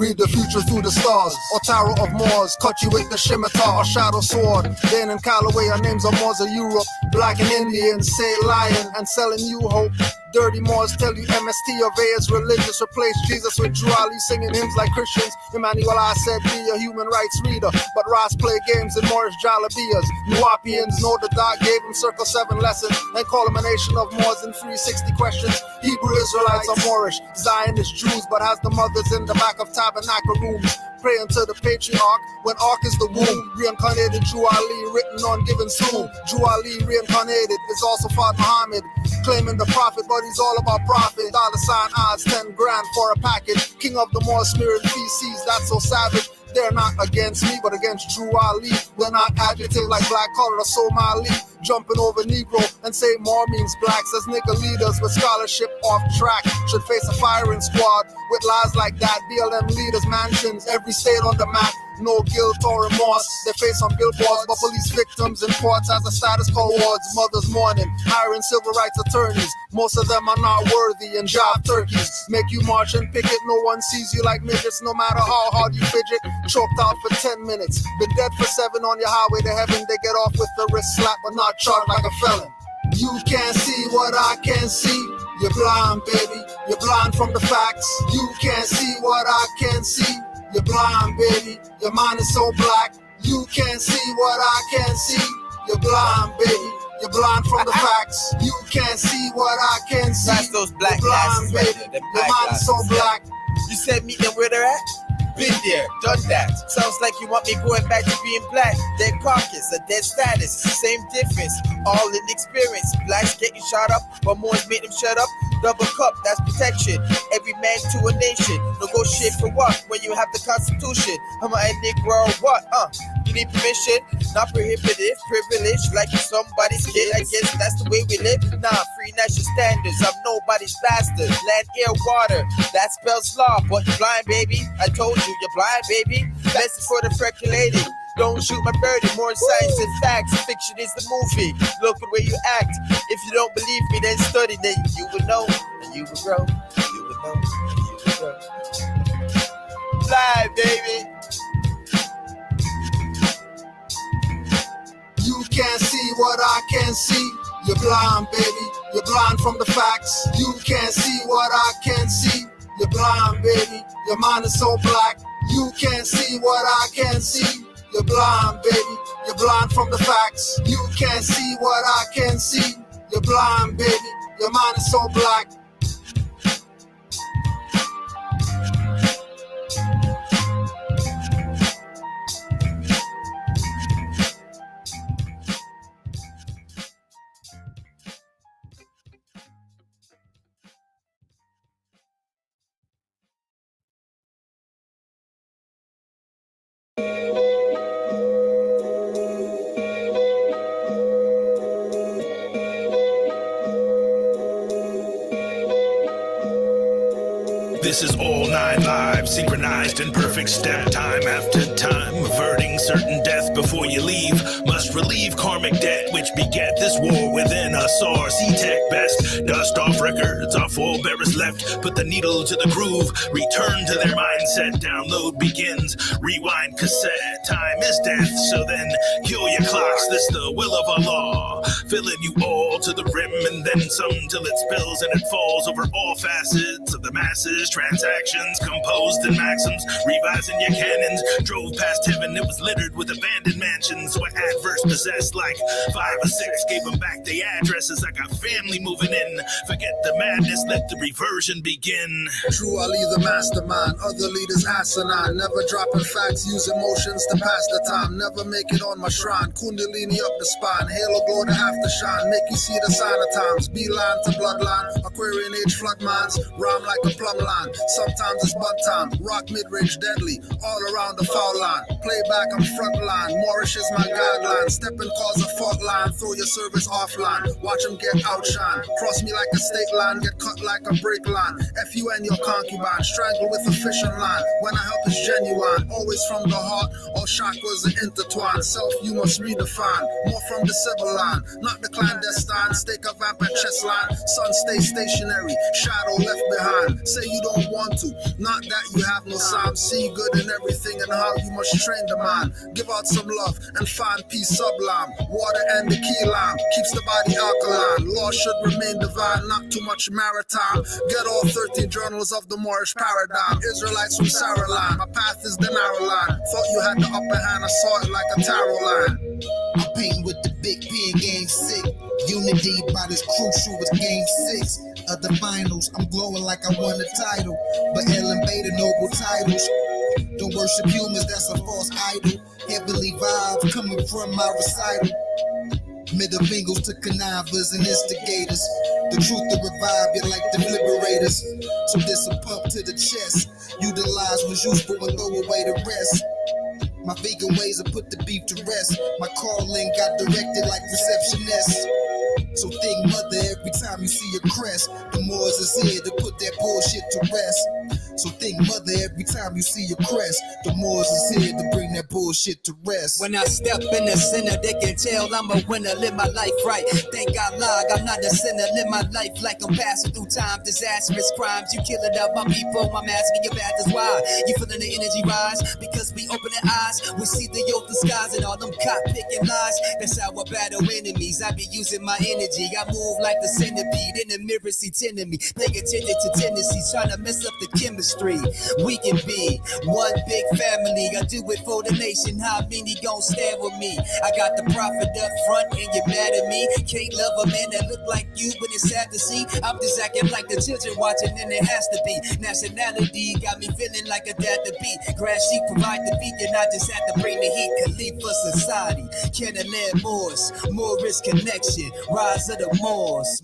Read the future through the stars, or tarot of Moors. Cut you with the scimitar or shadow sword. Then in Callaway, our names are Moors of Europe. Black and Indian, say lion, and selling you hope. Dirty Moors tell you MST of A is religious. Replace Jesus with Drew Ali singing hymns like Christians. Emmanuel I said be a human rights reader, but Ross play games in Moorish Jalabiyas. Nuwapians know the dark gave him circle 7 lessons, and call him a nation of Moors in 360 questions. Hebrew Israelites are Moorish, Zionist Jews, but has the mothers in the back of tabernacle rooms. Praying to the patriarch when Ark is the womb. Reincarnated Drew Ali written on given soon. Drew Ali reincarnated is also Fard Muhammad, claiming the prophet, but he's all about profit. $sign odds, 10 grand for a package. King of the Moor smeared feces, that's so savage. They're not against me, but against Drew Ali. They're not agitated like black collar or Somali, jumping over Negro and say more means blacks as nigga leaders with scholarship off track. Should face a firing squad with lies like that. BLM leaders, mansions, every state on the map. No guilt or remorse. They face on billboards, but police victims in courts as a status quo wards. Mothers mourning, hiring civil rights attorneys. Most of them are not worthy and job turkeys. Make you march and picket. No one sees you like midgets, no matter how hard you fidget. Choked out for 10 minutes. Been dead for 7 on your highway to heaven. They get off with the wrist slap, but not charged like a felon. You can't see what I can see. You're blind, baby. You're blind from the facts. You can't see what I can see. You're blind, baby. Your mind is so black. You can't see what I can see. You're blind, baby. You're blind from the facts. You can't see what I can see. That's those black You're blind, glasses right baby. there, Your mind is so black. You said meet them where they're at? Been there, done that. Sounds like you want me going back to being black. Dead carcass, a dead status, same difference. All in experience. Blacks getting shot up, but Moors made them shut up. Double cup, that's protection. Every man to a nation. Negotiate for what? When you have the Constitution. I'm a Negro, what? You need permission? Not prohibitive, privilege. Like you're somebody's kid. I guess that's the way we live. Nah, free national standards. I'm nobody's bastard. Land, air, water. That spells law, but you're blind, baby. I told you, you're blind, baby. Message for the percolating. Don't shoot my birdie, more science and facts. Fiction is the movie. Look at where you act. If you don't believe me, then study. Then you will know, and you will grow. You will know, and you will grow. Fly, baby. You can't see what I can see. You're blind, baby. You're blind from the facts. You can't see what I can see. You're blind, baby. Your mind is so black. You can't see what I can see. You're blind, baby. You're blind from the facts. You can't see what I can see. You're blind, baby. Your mind is so black. This is all 9 lives, synchronized in perfect step, time after time, averting certain death before you leave. Must relieve karmic debt, which beget this war within us. Or C-Tech best, dust off records, our forebearers left. Put the needle to the groove, return to their mindset. Download begins, rewind cassette. Time is death, so then kill your clocks. This the will of Allah, filling you all to the rim, and then some till it spills and it falls over all facets of the masses. Transactions composed in maxims, revising your cannons. Drove past heaven, it was littered with abandoned mansions where adverse possessed like 5 or 6. Gave them back the addresses. I got family moving in. Forget the madness, let the reversion begin. True Ali the mastermind, other leaders asinine. Never dropping facts, use emotions to pass the time. Never make it on my shrine. Kundalini up the spine, halo glow to aftershoine. Make you see the sign of times. Beeline to bloodline, Aquarian age flood mines. Rhyme like a plumb line. Sometimes it's bud time. Rock mid-range deadly, all around the foul line. Playback, I'm front line. Moorish is my guideline. step and cause a fault line, throw your service offline, watch them get outshine, cross me like a state line, get cut like a brake line, F you and your concubine, strangle with a fishing line, when I help is genuine, always from the heart, all chakras are intertwined, self you must redefine, more from the civil line, not the clandestine, stake a vamp at chest line, sun stay stationary, shadow left behind, say you don't want to, not that you have no sign, see good in everything and how you must train the mind, give out some love and find peace sublime, water and the key lime, keeps the body alkaline, law should remain divine, not too much maritime, get all 13 journals of the Moorish paradigm, Israelites from Saraline, my path is the narrow line, thought you had the upper hand, I saw it like a tarot line. I'm painting with the big P in game 6, unity about as crucial as game 6 of the finals, I'm glowing like I won the title, but L and Beta noble titles, don't worship humans, that's a false idol, heavenly vibes coming from my recital, middle fingers to connivers and instigators, the truth to revive you like the liberators, so this a pump to the chest, utilize what's useful and throw away the rest, my vegan ways have put the beef to rest, my calling got directed like receptionist, so think mother every time you see a crest, the Moors is here to put that bullshit to rest. So think mother every time you see a crest, the Moors is here to bring that bullshit to rest. When I step in the center, they can tell I'm a winner, live my life right. Thank God, I'm not a sinner, live my life like I'm passing through time, disastrous crimes. You killing up my people, I'm asking your path is why. You feeling the energy rise, because we open the eyes, we see the open skies and all them cop picking lies. That's how I battle enemies, I be using my energy. I move like the centipede, in the mirror see me. Pay attention to tendencies, trying to mess up the chemistry. We can be one big family. I do it for the nation. How many gon' stand with me? I got the prophet up front and you're mad at me. Can't love a man that look like you, but it's sad to see. I'm just acting like the children watching, and it has to be. Nationality got me feeling like a dad to beat. Grass sheep provide the beat, and I just had to bring the heat. Khalifa society, Canaanland Moors, Moorish connection, rise of the Moors.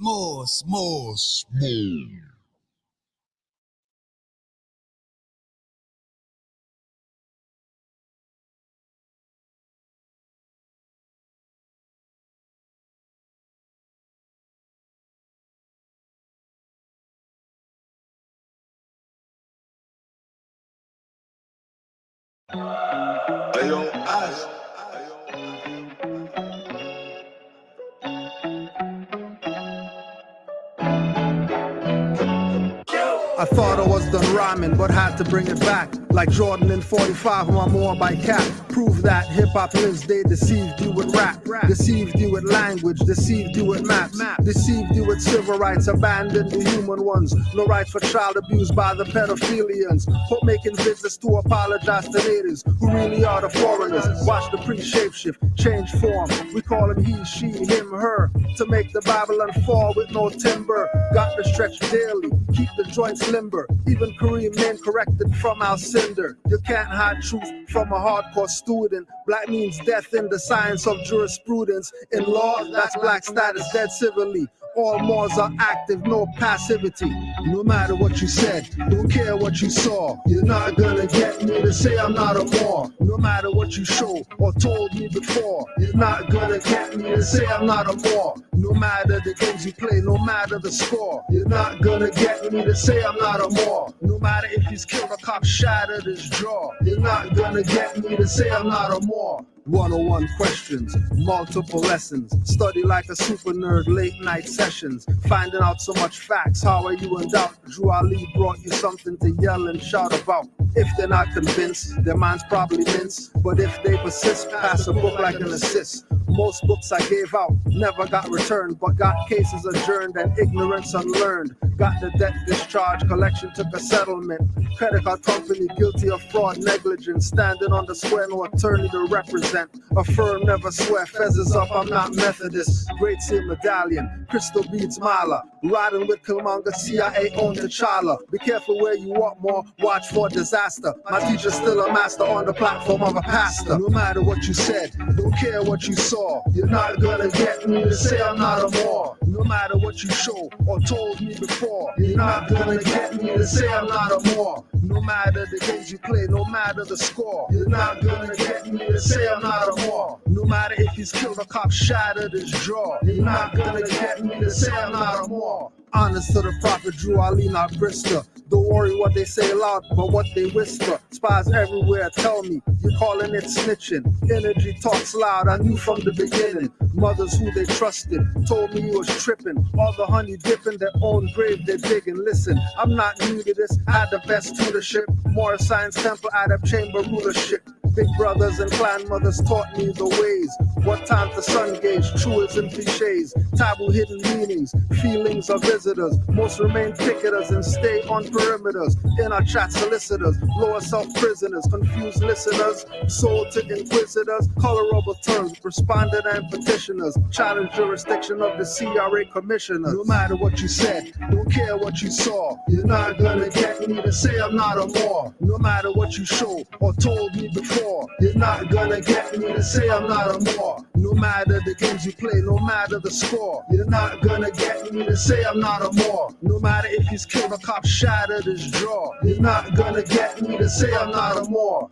I thought I was done rhyming, but had to bring it back. Like Jordan in 45 on my Moor by cap. Prove that hip-hop lives, they deceived you with rap. Deceived you with language, deceived you with maps. Deceived you with civil rights, abandoned the human ones. No rights for child abuse by the pedophilians. Hope making visits to apologize to natives who really are the foreigners. Watch the pre-shapeshift, change form. We call him he, she, him, her. To make the Babylon fall with no timber. Got to stretch daily, keep the joints limber. Even Kareem men corrected from our cinder. You can't hide truth from a hardcore student. Black means death in the science of jurisprudence. In law, that's black status, dead civilly. All Moors are active, no passivity. No matter what you said, don't care what you saw. You're not gonna get me to say I'm not a Moor. No matter what you showed or told me before, you're not gonna get me to say I'm not a Moor. No matter the games you play, no matter the score, you're not gonna get me to say I'm not a Moor. No matter if he's killed a cop, shattered his jaw, you're not gonna get me to say I'm not a Moor. 101 questions, multiple lessons. Study like a super nerd, late night sessions. Finding out so much facts, how are you in doubt? Drew Ali brought you something to yell and shout about. If they're not convinced, their minds probably mince. But if they persist, pass a book like an assist. Most books I gave out never got returned, but got cases adjourned and ignorance unlearned. Got the debt discharged, collection took a settlement. Credit card company guilty of fraud, negligence. Standing on the square, no attorney to represent. A firm never swear, fez is up, I'm not Methodist. Great Seal Medallion, crystal beads mala. Riding with Killmonger, CIA owned T'Challa. Be careful where you walk more, watch for disaster. My teacher's still a master on the platform of a pastor. No matter what you said, don't care what you saw. saw. You're not gonna get me to say I'm not a Moor. No matter what you show or told me before. You're not gonna get me to say I'm not a Moor. No matter the games you play, no matter the score. You're not gonna get me to say I'm not a Moor. No matter if he's killed a cop, shattered his jaw. You're not gonna get me to say I'm not a Moor. Honest to the prophet, Drew Ali, not Brister. Don't worry what they say loud, but what they whisper. Spies everywhere tell me, you're calling it snitching. Energy talks loud, I knew from the beginning. Mothers who they trusted told me you was tripping. All the honey dipping their own grave they're digging. Listen, I'm not new to this, I had the best tutorship. Moorish Science Temple, Adab Chamber rulership. Big brothers and clan mothers taught me the ways. What time to sun gauge, truism cliches, taboo hidden meanings, feelings of visitors. Most remain picketers and stay on perimeters. In our chat solicitors, lower self prisoners, confused listeners, sold to inquisitors, colorable terms, respondent and petitioners, challenge jurisdiction of the CRA commissioners. No matter what you said, don't care what you saw. You're not gonna get me to say I'm not a Moor. No matter what you show or told me before. You're not gonna get me to say I'm not a Moor. No matter the games you play, no matter the score. You're not gonna get me to say I'm not a Moor. No matter if he's killed a cop, shattered his jaw. You're not gonna get me to say I'm not a Moor.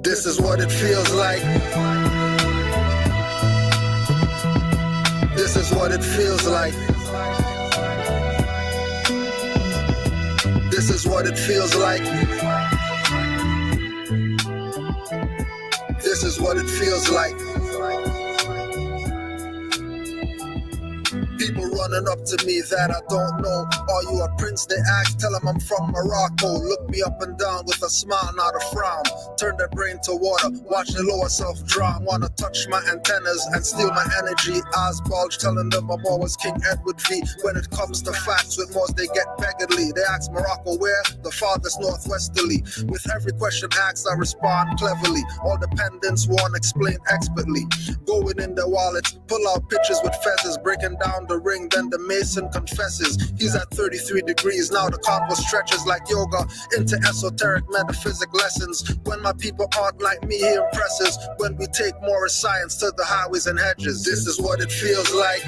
This is what it feels like. This is what it feels like. This is what it feels like. This is what it feels like. People running up to me that I don't know. Are you a prince? They ask, tell them I'm from Morocco. Look me up and down with a smile, not a frown. Turn their brain to water, watch the lower self drown. Wanna touch my antennas and steal my energy. Eyes bulge, telling them I'm always King Edward V. When it comes to facts, with Moors they get beggarly. They ask Morocco where? The farthest northwesterly. With every question asked, I respond cleverly. All dependents won't explain expertly. Going in their wallets, pull out pictures with feathers, breaking down the ring, then the mason confesses. He's at 33 degrees, now the combo stretches like yoga into esoteric metaphysic lessons. When my people aren't like me, he impresses. When we take Moorish science to the highways and hedges. This is what it feels like.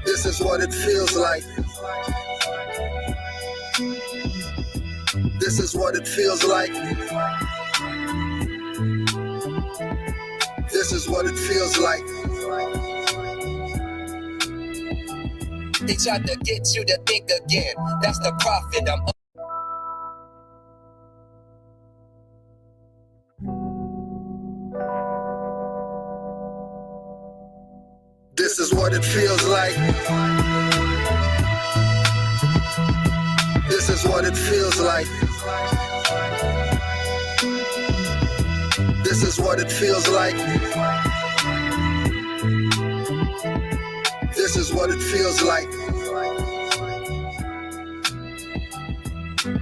This is what it feels like. This is what it feels like. This is what it feels like. They tried to get you to think again. That's the prophet. This is what it feels like. This is what it feels like. This is what it feels like. This is what it feels like.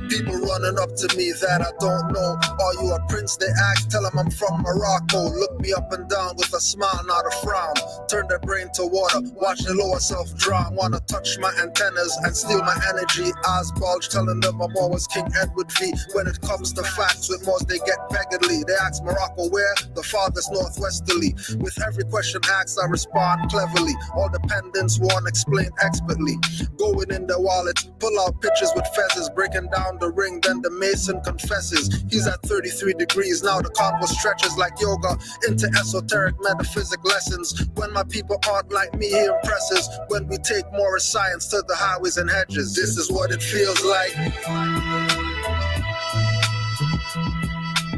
People running up to me that I don't know. Are you a prince? They ask, tell them I'm from Morocco. Look me up and down with a smile, not a frown. Turn their brain to water, watch the lower self drown. Wanna touch my antennas and steal my energy. Eyes bulge, telling them I'm always King Edward V. When it comes to facts, with Moors they get beggarly. They ask Morocco where? The farthest northwesterly. With every question asked, I respond cleverly. All dependents won't explain expertly. Going in their wallets, pull out pictures with feathers, breaking down the ring, then the mason confesses. He's at 33 degrees, now the convo stretches like yoga into esoteric metaphysic lessons. When my people aren't like me, he impresses. When we take Moorish science to the highways and hedges. This is what it feels like.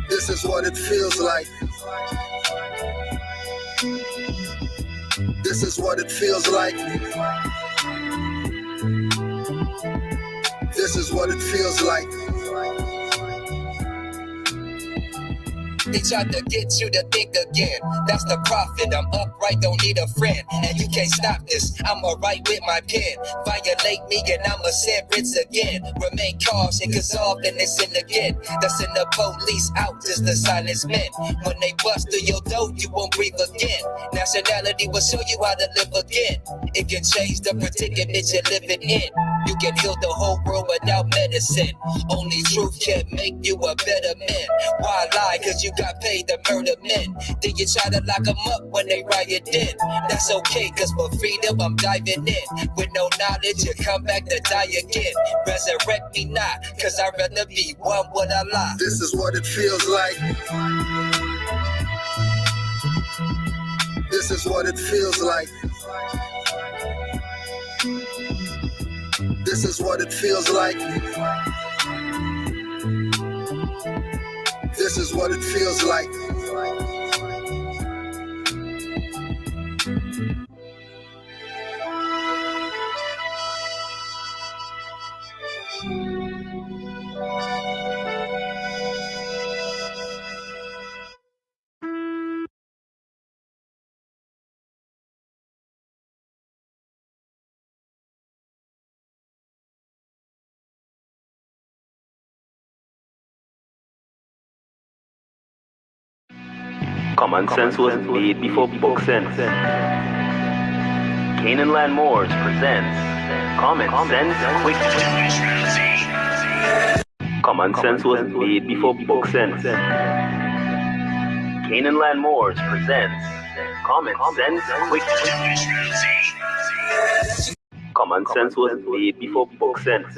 This is what it feels like. This is what it feels like. This is what it feels like. They tried to get you to think again. That's the profit. I'm upright, don't need a friend. And you can't stop this. I'ma write with my pen. Violate me and I'ma sentence again. Remain cautious, cause often it's in again. That's in the police out, just the silence men. When they bust through your door, you won't breathe again. Nationality will show you how to live again. It can change the predicament you're living in. You can heal the whole world without medicine. Only truth can make you a better man. Why lie? Cause you got paid to murder men. Then you try to lock them up when they riot in. That's okay, cause for freedom I'm diving in. With no knowledge, you come back to die again. Resurrect me not, cause I'd rather be one with Allah. This is what it feels like. This is what it feels like. This is what it feels like. This is what it feels like. Common sense was made before book sense. Canaanland Moors presents Common Sense Quick. Common sense was made before book sense. Canaanland Moors presents Common Sense Quick. Common sense was made before book sense.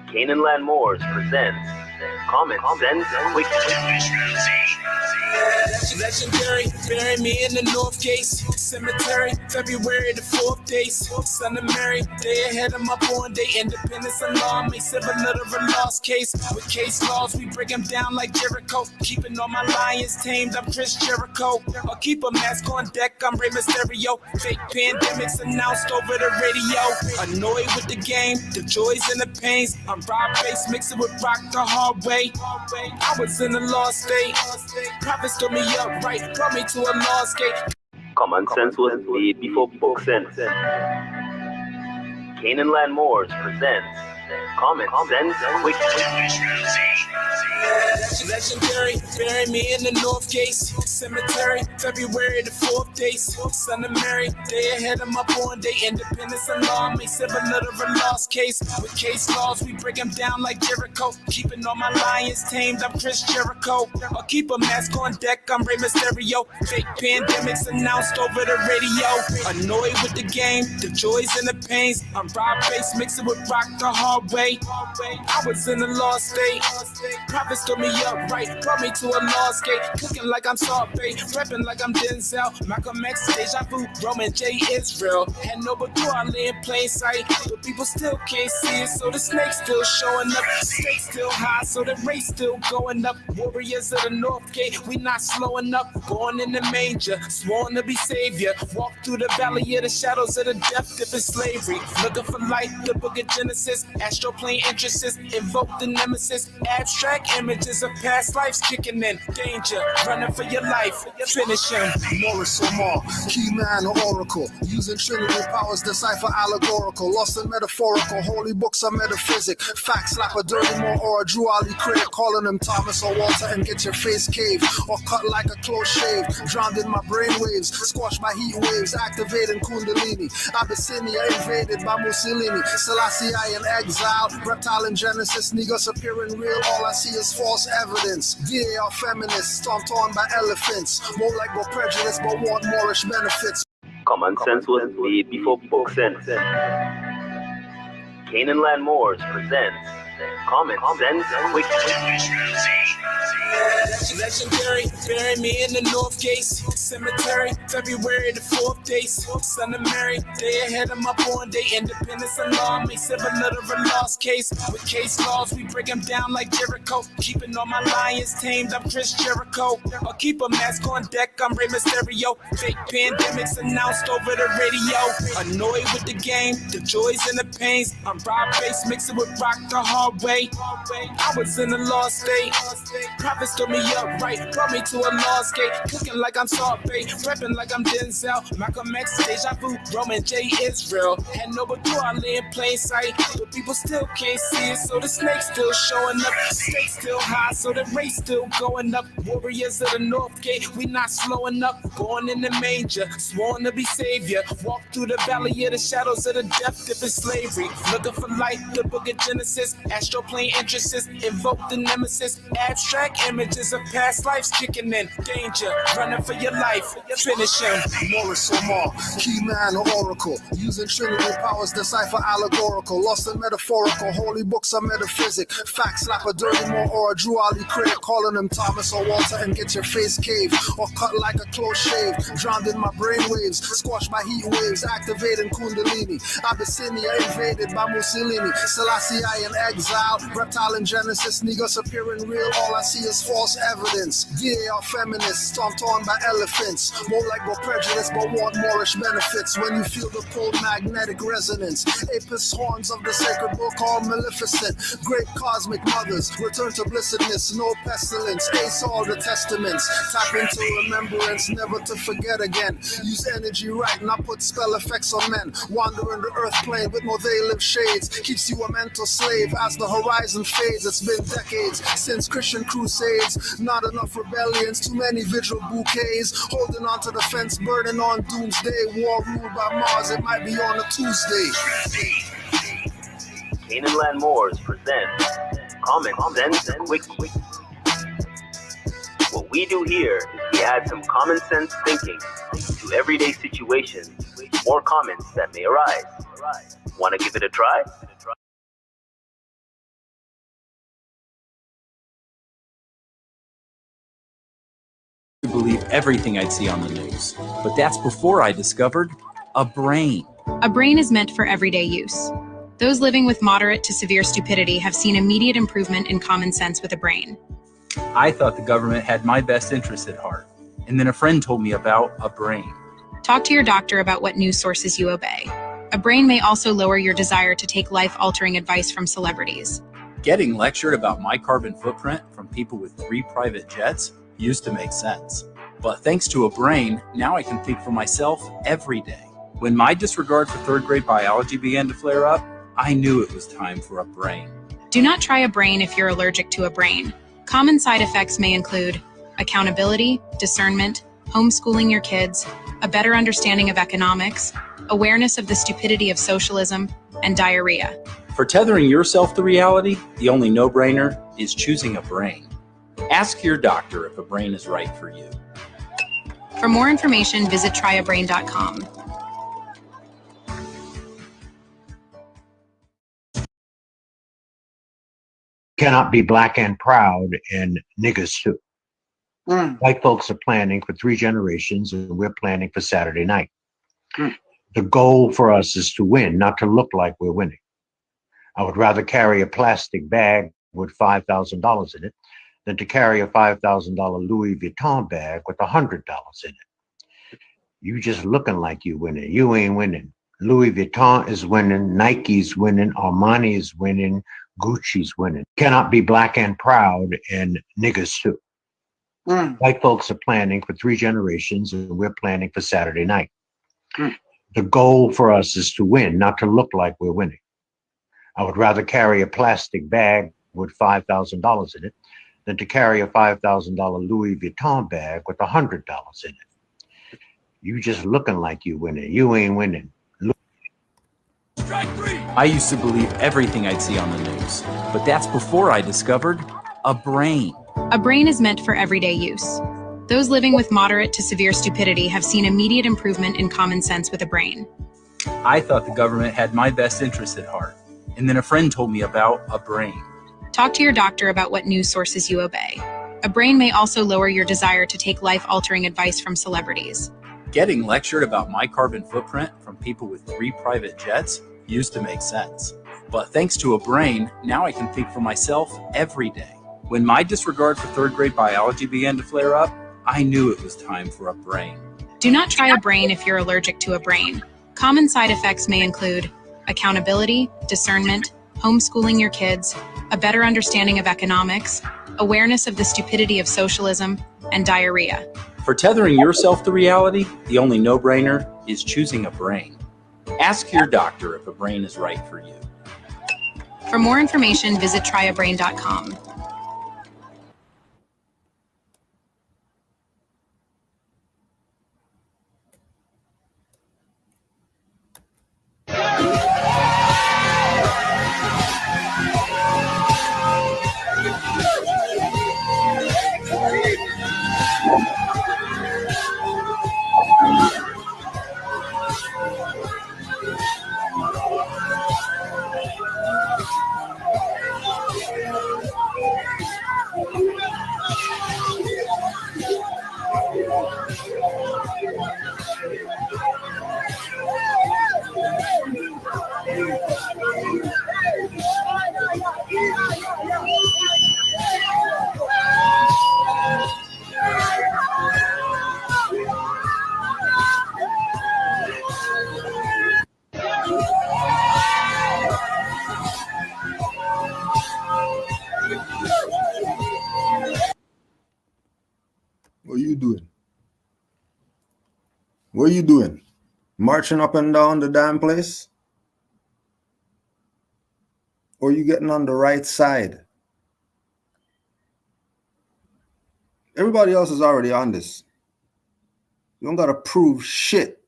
Canaanland Moors presents Common Sense Quick. Legendary, bury me in the North Gate Cemetery, February the 4th days. Son of Mary, day ahead of my born day. Independence and law may civil literal lost case. With case laws, we break them down like Jericho. Keeping all my lions tamed, I'm Chris Jericho. I'll keep a mask on deck, I'm Rey Mysterio. Fake pandemics announced over the radio. Annoyed with the game, the joys and the pains. I'm Rob Bass, mixing with rock the hard way. I was in a lost state. Prophets told me up right, brought me to a lost gate. Common sense was made before book sense. Canaanland Moors presents Common Sense Quick. Legendary, bury me in the North Gate Cemetery, February the 4th days. Son of Mary, day ahead of my born day. Independence and law may civil literal lost case. With case laws, we break them down like Jericho. Keeping all my lions tamed, I'm Chris Jericho. I'll keep a mask on deck, I'm Rey Mysterio. Fake pandemics announced over the radio. Annoyed with the game, the joys and the pains. I'm Rob Bass, mixing with rock the hard way. I was in a lost state. Prophets told me up right, brought me to a lost gate. Cooking like I'm Salt Bay, rapping like I'm Denzel. Malcolm X, Deja Vu, Roman J. Israel. Had no but I lay in plain sight, but people still can't see it, so the snake's still showing up. Stakes still high, so the race still going up. Warriors of the North Gate, we not slowing up. Born in the manger, sworn to be savior. Walk through the valley of the shadows of the death, dipping slavery. Looking for light, the book of Genesis. Astroplane entrances, invoke the nemesis. Abstract images of past lives kicking in. Danger, running for your life, finish him. Moorish or Moor, key man or oracle. Using Trinity powers, decipher allegorical. Lost and metaphorical, holy books are metaphysic. Facts slap a dirty Moor or a Drew Ali critic. Calling him Thomas or Walter and get your face caved. Or cut like a close shave. Drowned in my brainwaves, squashed by heat waves. Activating Kundalini. Abyssinia invaded by Mussolini. Selassie I in exile. Reptile in Genesis, niggas appearing real. All I see is false evidence. They are feminists, stomped on by elephants. More like we're prejudiced but want Moorish benefits. Common sense was made before book sense. Canaanland Moors presents Common Sense Quick. Legendary, bury me in the North Gates Cemetery, February the 4th days. Son of Mary, day ahead of my born day. Independence and law may civil literal lost case. With case laws, we break them down like Jericho. Keeping all my lions tamed, I'm Chris Jericho. Or keep a mask on deck, I'm Rey Mysterio. Fake pandemics announced over the radio. Annoyed with the game, the joys and the pains. I'm Rob Bass, mixing with rock the hard way. I was in a lost state. Prophets told me up right, brought me to a lost gate. Cooking like I'm Salt Bay, prepping like I'm Denzel. Malcolm X, Deja Vu, Roman J. Israel. Had no but I lay in plain sight, but people still can't see it. So the snake's still showing up, stakes still high, so the race still going up. Warriors of the North Gate, we not slowing up. Born in the manger, sworn to be savior. Walk through the valley of the shadows of the death, dip in slavery. Looking for light, the book of Genesis. Astroplane entrances, invoke the nemesis. Abstract images of past lives kicking in. Danger, running for your life, finish him. Moorish or Moor, key man or oracle. Using Trinity powers, decipher allegorical. Lost and metaphorical, holy books are metaphysic. Facts slap a dirty Moor or a Drew Ali critic. Calling him Thomas or Walter and get your face caved. Or cut like a close shave. Drowned in my brain waves, squashed by heat waves. Activating Kundalini. Abyssinia invaded by Mussolini. Selassie I in exile. Reptile in Genesis, niggas appearing real. All I see is false evidence. DA are feminists, stomped on by elephants. More like more prejudice, but want Moorish benefits. When you feel the cold magnetic resonance. Apis horns of the sacred book called Maleficent. Great cosmic mothers, return to blessedness. No pestilence, ace all the testaments. Tap into remembrance, never to forget again. Use energy right, not put spell effects on men. Wandering the earth plane with no they live shades. Keeps you a mental slave as the horizon fades. It's been decades since Christian crusades. Not enough rebellions, too many vigil bouquets. Holding on to the fence, burning on doomsday. War ruled by Mars, it might be on a Tuesday. Canaanland Moors presents Common Sense Quickie. What we do here is we add some common sense thinking to everyday situations or comments that may arise. Want to give it a try? To believe everything I'd see on the news. But that's before I discovered a brain. A brain is meant for everyday use. Those living with moderate to severe stupidity have seen immediate improvement in common sense with a brain. I thought the government had my best interests at heart. And then a friend told me about a brain. Talk to your doctor about what news sources you obey. A brain may also lower your desire to take life-altering advice from celebrities. Getting lectured about my carbon footprint from people with 3 private jets used to make sense. But thanks to a brain, now I can think for myself every day. When my disregard for 3rd grade biology began to flare up, I knew it was time for a brain. Do not try a brain if you're allergic to a brain. Common side effects may include accountability, discernment, homeschooling your kids, a better understanding of economics, awareness of the stupidity of socialism, and diarrhea. For tethering yourself to reality, the only no-brainer is choosing a brain. Ask your doctor if a brain is right for you. For more information, visit tryabrain.com. Cannot be black and proud and niggas too. White folks are planning for 3 generations and we're planning for Saturday night. The goal for us is to win, not to look like we're winning. I would rather carry a plastic bag with $5,000 in it than to carry a $5,000 Louis Vuitton bag with $100 in it. You just looking like you winning. You ain't winning. Louis Vuitton is winning, Nike's winning, Armani is winning, Gucci's winning. Cannot be black and proud and niggas too. White folks are planning for 3 generations and we're planning for Saturday night. The goal for us is to win, not to look like we're winning. I would rather carry a plastic bag with $5,000 in it than to carry a $5,000 Louis Vuitton bag with $100 in it. You just looking like you winning. You ain't winning. I used to believe everything I'd see on the news. But that's before I discovered a brain. A brain is meant for everyday use. Those living with moderate to severe stupidity have seen immediate improvement in common sense with a brain. I thought the government had my best interests at heart. And then a friend told me about a brain. Talk to your doctor about what news sources you obey. A brain may also lower your desire to take life-altering advice from celebrities. Getting lectured about my carbon footprint from people with 3 private jets used to make sense. But thanks to a brain, now I can think for myself every day. When my disregard for 3rd grade biology began to flare up, I knew it was time for a brain. Do not try a brain if you're allergic to a brain. Common side effects may include accountability, discernment, homeschooling your kids, a better understanding of economics, awareness of the stupidity of socialism, and diarrhea. For tethering yourself to reality, the only no-brainer is choosing a brain. Ask your doctor if a brain is right for you. For more information, visit tryabrain.com. What are you doing? What are you doing? Marching up and down the damn place? Or are you getting on the right side? Everybody else is already on this. You don't got to prove shit.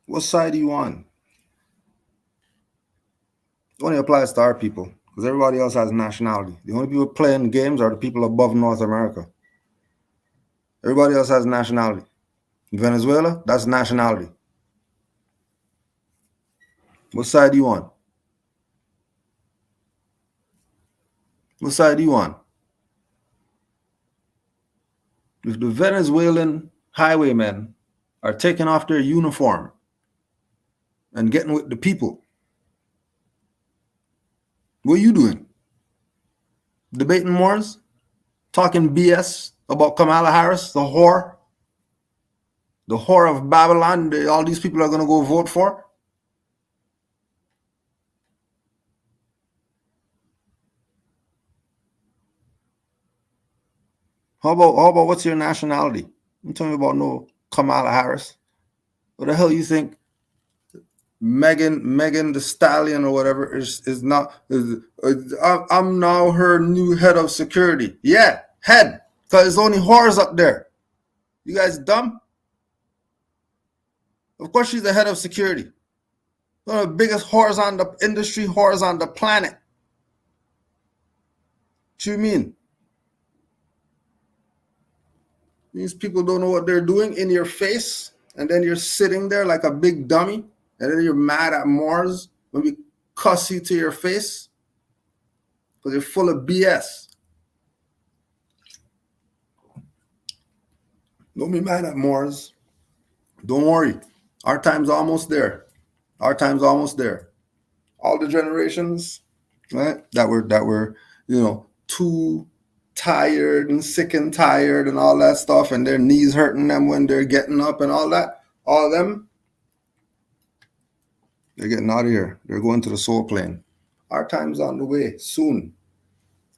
What side are you on? It only applies to our people because everybody else has nationality. The only people playing games are the people above North America. Everybody else has nationality. Venezuela, that's nationality. What side do you on? What side do you on? If the Venezuelan highwaymen are taking off their uniform and getting with the people, what are you doing? Debating Moors? Talking BS about Kamala Harris, the whore? The whore of Babylon all these people are going to go vote for? How about what's your nationality? Don't tell me about no Kamala Harris. What the hell you think Megan the Stallion or whatever is not? I'm now her new head of security. Yeah, head, because there's only whores up there. You guys dumb? Of course she's the head of security. One of the biggest whores on the industry, whores on the planet. What you mean? These people don't know what they're doing in your face, and then you're sitting there like a big dummy, and then you're mad at Moors when we cuss you to your face because you're full of BS. Don't be mad at Moors. Don't worry. Our time's almost there. Our time's almost there. All the generations, right, that were, too tired and sick and tired and all that stuff, and their knees hurting them when they're getting up and all that, all of them, they're getting out of here. They're going to the soul plane. Our time's on the way soon.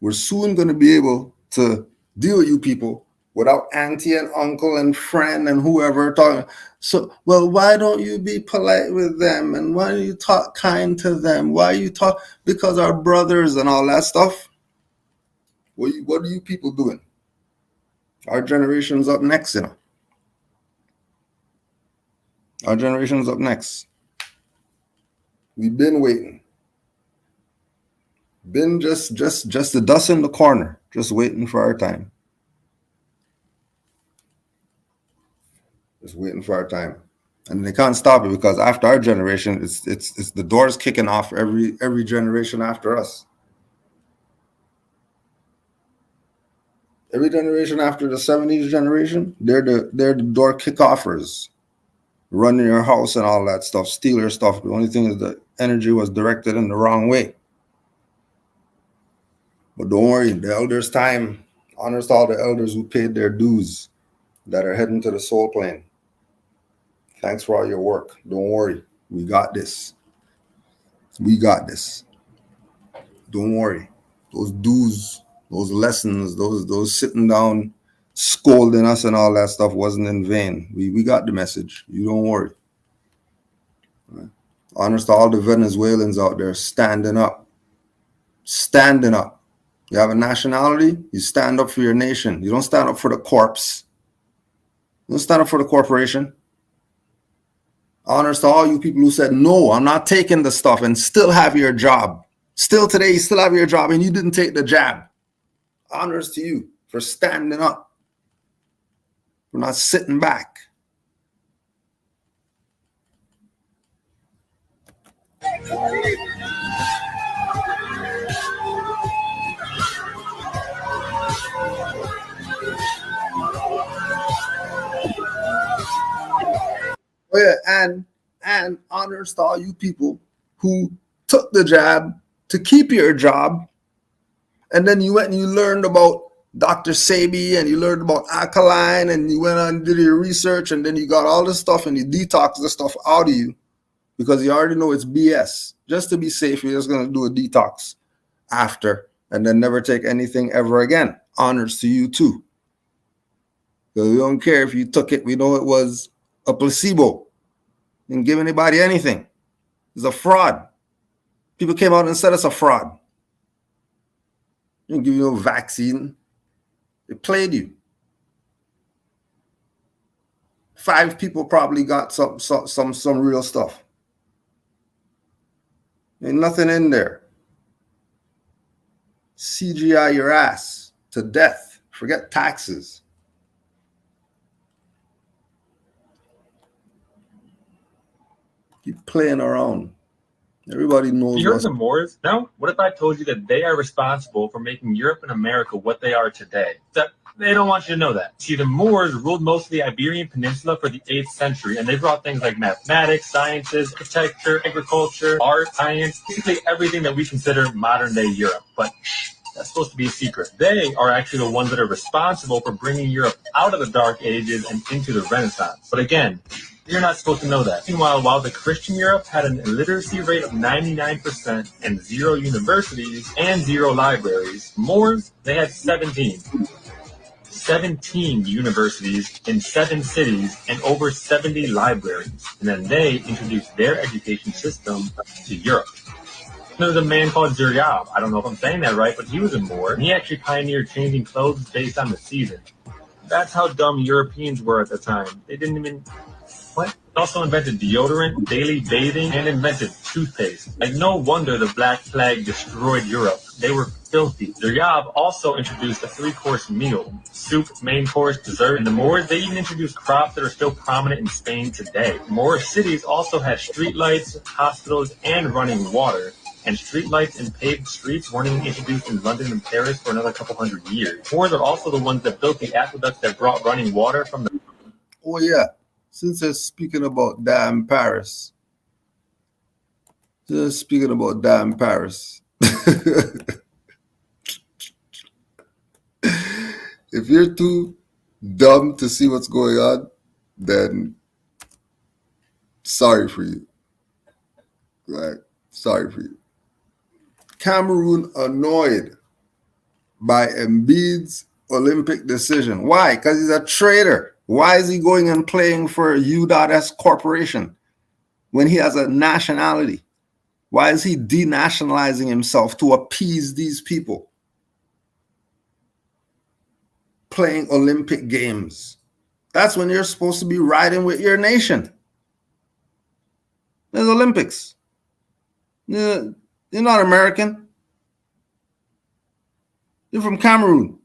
We're soon going to be able to deal with you people without auntie and uncle and friend and whoever talking. So, well, why don't you be polite with them? And why don't you talk kind to them? Why you talk? Because our brothers and all that stuff. What are you people doing? Our generation's up next, Our generation's up next. We've been waiting. Been just the dust in the corner, just waiting for our time. Just waiting for our time. And they can't stop it because after our generation, it's the doors kicking off every generation after us. Every generation after the 70s generation, they're the door kickoffers, running your house and all that stuff, steal your stuff. The only thing is the energy was directed in the wrong way. But don't worry, the elders' time honors all the elders who paid their dues that are heading to the soul plane. Thanks for all your work. Don't worry. We got this. We got this. Don't worry. Those dues, those lessons, those sitting down, scolding us and all that stuff wasn't in vain. We got the message. You don't worry. Right? Honors to all the Venezuelans out there standing up. Standing up. You have a nationality, you stand up for your nation. You don't stand up for the corpse. You don't stand up for the corporation. Honors to all you people who said, no, I'm not taking the stuff and still have your job. Still today, you still have your job and you didn't take the jab. Honors to you for standing up. For not sitting back. Oh yeah, and honors to all you people who took the jab to keep your job, and then you went and you learned about Dr. Sabi and you learned about alkaline and you went on and did your research and then you got all this stuff and you detoxed the stuff out of you because you already know it's BS. Just to be safe, you're just going to do a detox after and then never take anything ever again. Honors to you too. Because we don't care if you took it. We know it was a placebo. You didn't give anybody anything. It's a fraud. People came out and said it's a fraud. You didn't give you no vaccine. They played you. 5 people probably got some real stuff. Ain't nothing in there. CGI your ass to death. Forget taxes. Keep playing around. Everybody knows. You heard the Moors? No? What if I told you that they are responsible for making Europe and America what they are today? They don't want you to know that. See, the Moors ruled most of the Iberian Peninsula for the 8th century, and they brought things like mathematics, sciences, architecture, agriculture, art, science, basically everything that we consider modern-day Europe. But that's supposed to be a secret. They are actually the ones that are responsible for bringing Europe out of the Dark Ages and into the Renaissance. But again, you're not supposed to know that. Meanwhile, while the Christian Europe had an illiteracy rate of 99% and 0 universities and 0 libraries, Moors, they had 17. 17 universities in 7 cities and over 70 libraries. And then they introduced their education system to Europe. There's a man called Zuryab. I don't know if I'm saying that right, but he was a Moor, and he actually pioneered changing clothes based on the season. That's how dumb Europeans were at the time. They didn't even... What? He also invented deodorant, daily bathing, and invented toothpaste. Like, no wonder the Black Plague destroyed Europe. They were filthy. Zuryab also introduced a 3-course meal. Soup, main course, dessert. And the Moors, they even introduced crops that are still prominent in Spain today. Moorish cities also had streetlights, hospitals, and running water. And streetlights and paved streets weren't even introduced in London and Paris for another couple hundred years. Moors are also the ones that built the aqueducts that brought running water from the... Oh, yeah. Since they're speaking about damn Paris. If you're too dumb to see what's going on, then sorry for you. Like, sorry for you. Cameroon annoyed by Embiid's Olympic decision. Why? Because he's a traitor. Why is he going and playing for U.S. Corporation when he has a nationality? Why is he denationalizing himself to appease these people? Playing Olympic Games. That's when you're supposed to be riding with your nation. There's Olympics. You're not American. You're from Cameroon.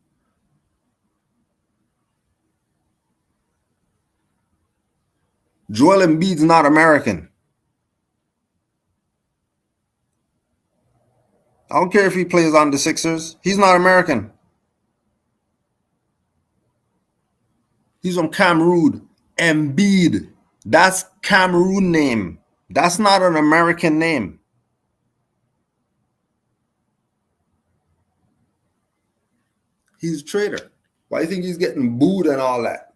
Joel Embiid's not American. I don't care if he plays on the Sixers. He's not American. He's from Cameroon. Embiid. That's Cameroon name. That's not an American name. He's a traitor. Why do you think he's getting booed and all that?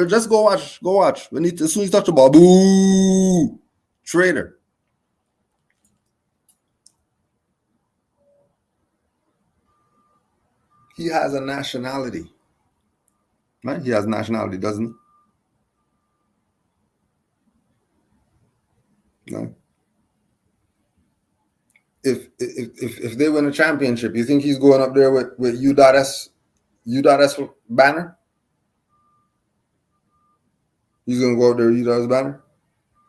Just go watch. Go watch. As soon as he touch the ball, boo! Traitor. He has a nationality. Right? He has nationality, doesn't he? No. If they win a championship, you think he's going up there with U.S. banner? He's going to go up there with U.S. banner?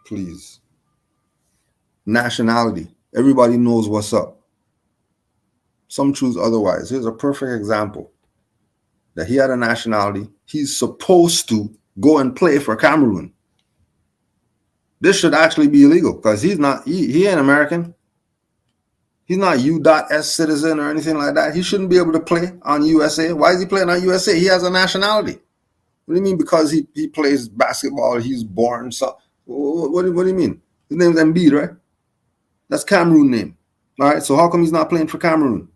Please. Nationality. Everybody knows what's up. Some choose otherwise. Here's a perfect example that he had a nationality. He's supposed to go and play for Cameroon. This should actually be illegal because he's not. He ain't American. He's not U.S. citizen or anything like that. He shouldn't be able to play on USA. Why is he playing on USA? He has a nationality. What do you mean because he plays basketball? He's born. So what do you mean? His name's Embiid, right? That's Cameroon name. All right. So how come he's not playing for Cameroon?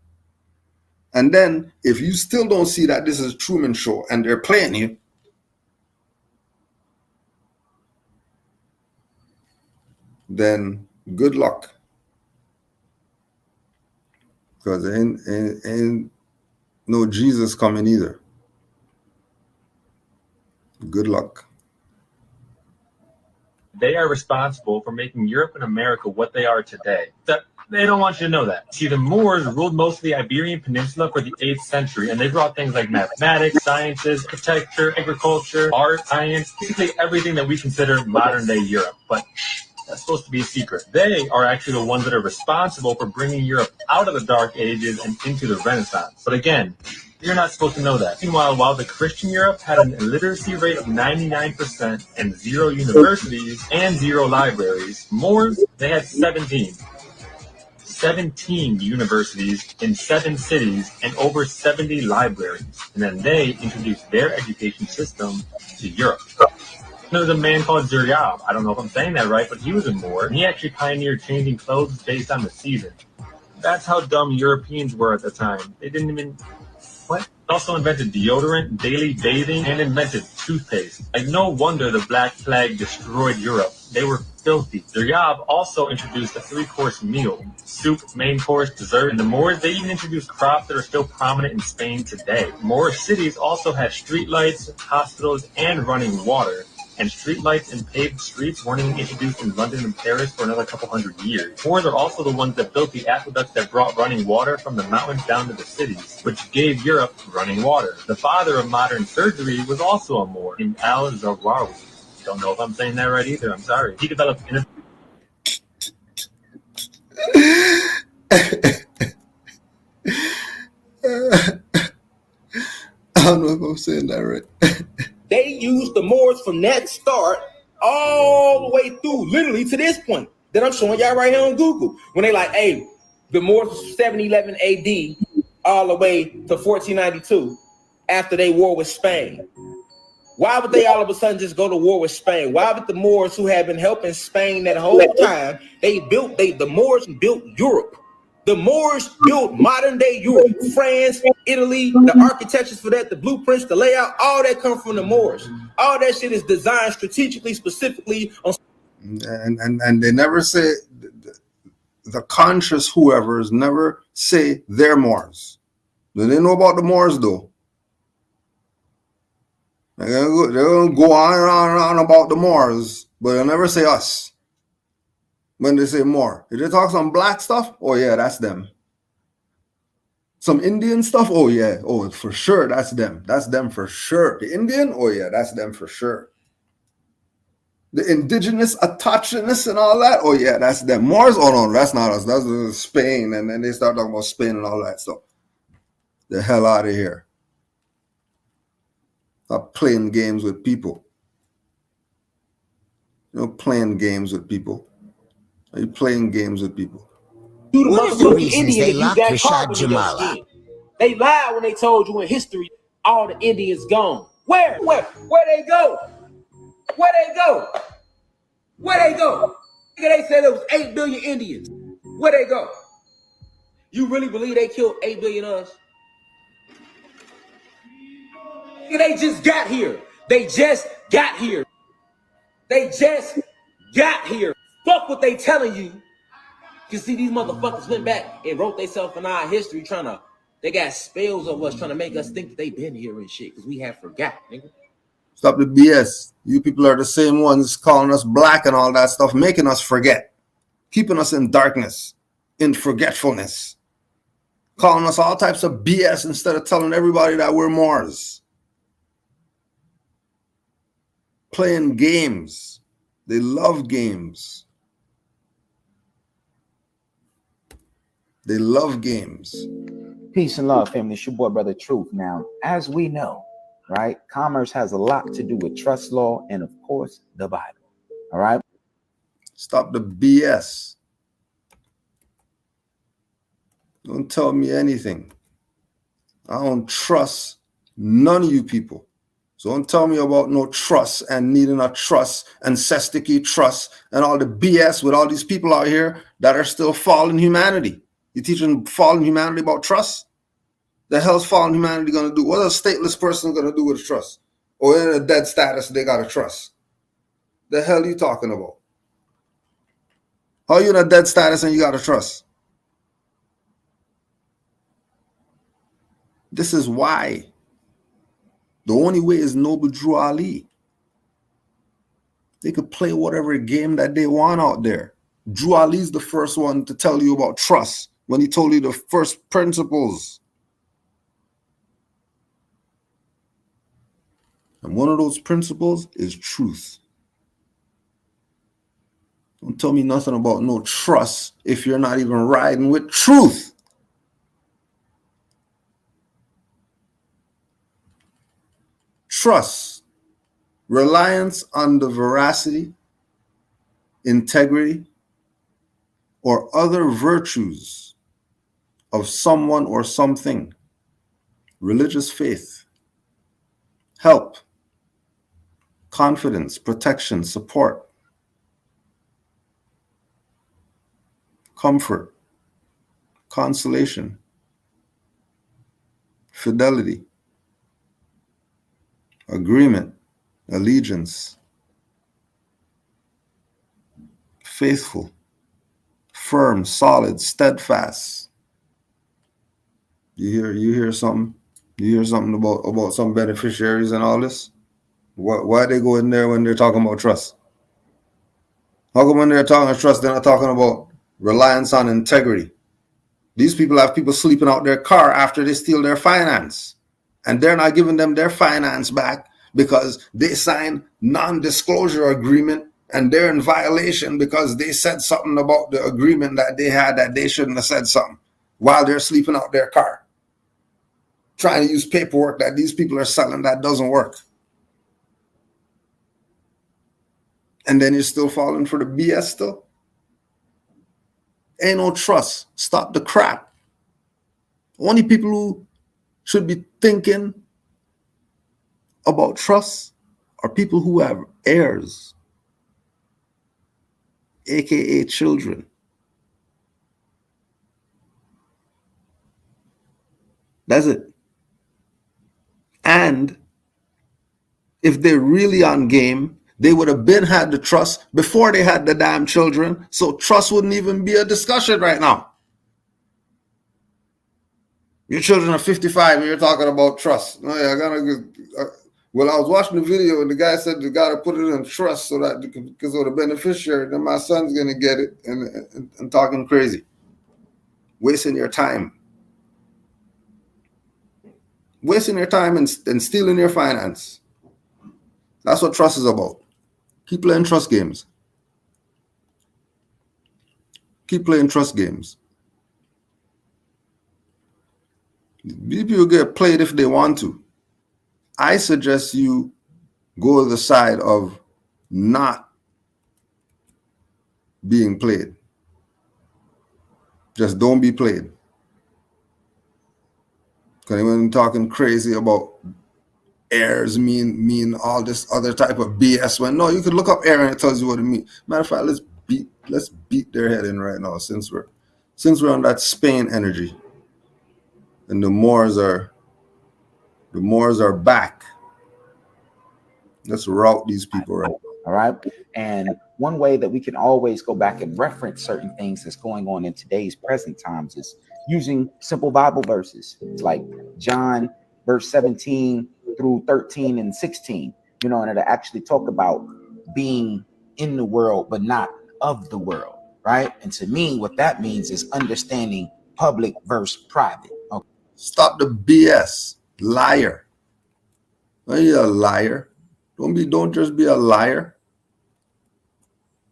And then if you still don't see that this is a Truman Show and they're playing you, then good luck. Because there ain't no Jesus coming either. Good luck. They are responsible for making Europe and America what they are today. They don't want you to know that. See, the Moors ruled most of the Iberian Peninsula for the 8th century, and they brought things like mathematics, sciences, architecture, agriculture, art, science, basically everything that we consider modern-day Europe. But that's supposed to be a secret. They are actually the ones that are responsible for bringing Europe out of the Dark Ages and into the Renaissance. But again, you're not supposed to know that. Meanwhile, while the Christian Europe had an illiteracy rate of 99% and 0 universities and 0 libraries, Moors, they had 17 universities in 7 cities and over 70 libraries. And then they introduced their education system to Europe. There was a man called Zuriab. I don't know if I'm saying that right, but he was a Moor, and he actually pioneered changing clothes based on the season. That's how dumb Europeans were at the time. They didn't even... What? Also invented deodorant, daily bathing, and invented toothpaste. Like, no wonder the Black Plague destroyed Europe. They were filthy. Zuriab also introduced a 3-course meal. Soup, main course, dessert. And the Moors, they even introduced crops that are still prominent in Spain today. Moorish cities also had streetlights, hospitals, and running water. And streetlights and paved streets weren't even introduced in London and Paris for another couple hundred years. Moors are also the ones that built the aqueducts that brought running water from the mountains down to the cities, which gave Europe running water. The father of modern surgery was also a Moor, named Al-Zawrawi. Don't know if I'm saying that right either, I'm sorry. He developed... I don't know if I'm saying that right. They used the Moors from that start all the way through, literally to this point that I'm showing y'all right here on Google. When they like, hey, the Moors was 711 AD all the way to 1492 after they war with Spain. Why would they all of a sudden just go to war with Spain? Why would the Moors, who had been helping Spain that whole time, the Moors built Europe. The Moors built modern day Europe, France, Italy, the architectures for that, the blueprints, the layout, all that come from the Moors. All that shit is designed strategically, specifically on. And they never say, the conscious whoever's never say they're Moors. Do they know about the Moors though? They're gonna go on and on and on about the Moors, but they'll never say us. When they say Moor, if they talk some black stuff, oh yeah, that's them. Some Indian stuff, oh yeah, oh for sure, that's them. That's them for sure. The Indian, oh yeah, that's them for sure. The indigenous attachedness and all that, oh yeah, that's them. Moors, oh no, that's not us. That's Spain, and then they start talking about Spain and all that stuff. The hell out of here. Stop playing games with people. You know, playing games with people. Are you playing games with people? You the motherfucking Indian if you got carbon in your skin. They lied when they told you in history all the Indians gone. Where they go? Where they go? Where they go? They said there was 8 billion Indians. Where they go? You really believe they killed 8 billion of us? They just got here. They just got here. They just got here. Fuck what they telling you. You see, these motherfuckers went back and wrote themselves in our history they got spells of us trying to make us think that they been here and shit because we have forgot, nigga. Stop the BS. You people are the same ones calling us black and all that stuff, making us forget, keeping us in darkness, in forgetfulness, calling us all types of BS instead of telling everybody that we're Moors. Playing games. They love games. They love games. Peace and love, family. It's your boy, Brother Truth. Now, as we know, right, commerce has a lot to do with trust law and, of course, the Bible. All right? Stop the BS. Don't tell me anything. I don't trust none of you people. So don't tell me about no trust and needing a trust and sestiki trust and all the BS with all these people out here that are still fallen humanity. You teaching fallen humanity about trust? The hell's fallen humanity going to do? What is a stateless person going to do with a trust? Or in a dead status, they got a trust? The hell are you talking about? How are you in a dead status and you got a trust? This is why. The only way is Noble Drew Ali. They could play whatever game that they want out there. Drew Ali's the first one to tell you about trust when he told you the first principles. And one of those principles is truth. Don't tell me nothing about no trust if you're not even riding with truth. Trust, reliance on the veracity, integrity, or other virtues of someone or something. Religious faith, help, confidence, protection, support, comfort, consolation, fidelity, agreement, allegiance, faithful, firm, solid, steadfast. You hear something? You hear something about some beneficiaries and all this? Why they go in there when they're talking about trust? How come when they're talking about trust, they're not talking about reliance on integrity? These people have people sleeping out their car after they steal their finance. And they're not giving them their finance back because they signed non-disclosure agreement and they're in violation because they said something about the agreement that they had that they shouldn't have said something while they're sleeping out their car. Trying to use paperwork that these people are selling that doesn't work. And then you're still falling for the BS still? Ain't no trust. Stop the crap. Only people who should be thinking about trust are people who have heirs, aka children. That's it. And if they're really on game, they would have been had the trust before they had the damn children. So trust wouldn't even be a discussion right now. Your children are 55 and you're talking about trust. Oh, yeah, well, I was watching the video and the guy said you got to put it in trust so that because of the beneficiary, then my son's going to get it and talking crazy. Wasting your time. Wasting your time and stealing your finance. That's what trust is about. Keep playing trust games. Keep playing trust games. These people get played if they want to. I suggest you go to the side of not being played. Just don't be played. Because when talking crazy about heirs mean all this other type of BS, when no, you could look up heir and it tells you what it means. Matter of fact, let's beat their head in right now since we're on that Spain energy. And the Moors are back. Let's rout these people right. All right. And one way that we can always go back and reference certain things that's going on in today's present times is using simple Bible verses. It's like John verse 17 through 13 and 16, you know, and it'll actually talk about being in the world, but not of the world. Right. And to me, what that means is understanding public versus private. Okay. Stop the BS. Liar. Are you a liar? Don't just be a liar.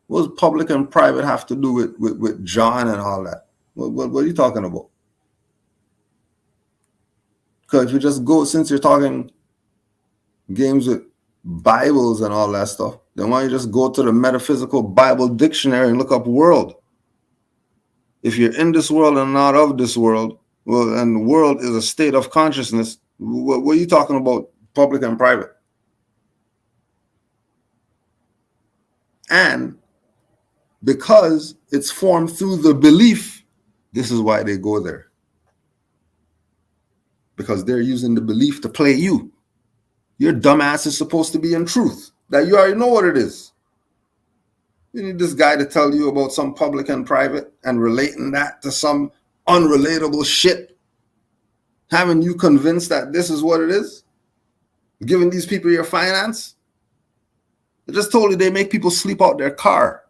What does public and private have to do with John and all that? What are you talking about? Because if you just go, since you're talking games with Bibles and all that stuff, then why don't you just go to the metaphysical Bible dictionary and look up world? If you're in this world and not of this world, well, and the world is a state of consciousness, what are you talking about, public and private? And because it's formed through the belief, this is why they go there. Because they're using the belief to play you. Your dumbass is supposed to be in truth. That you already know what it is. You need this guy to tell you about some public and private and relating that to some unrelatable shit. Having you convinced that this is what it is. Giving these people your finance. I just told you they make people sleep out their car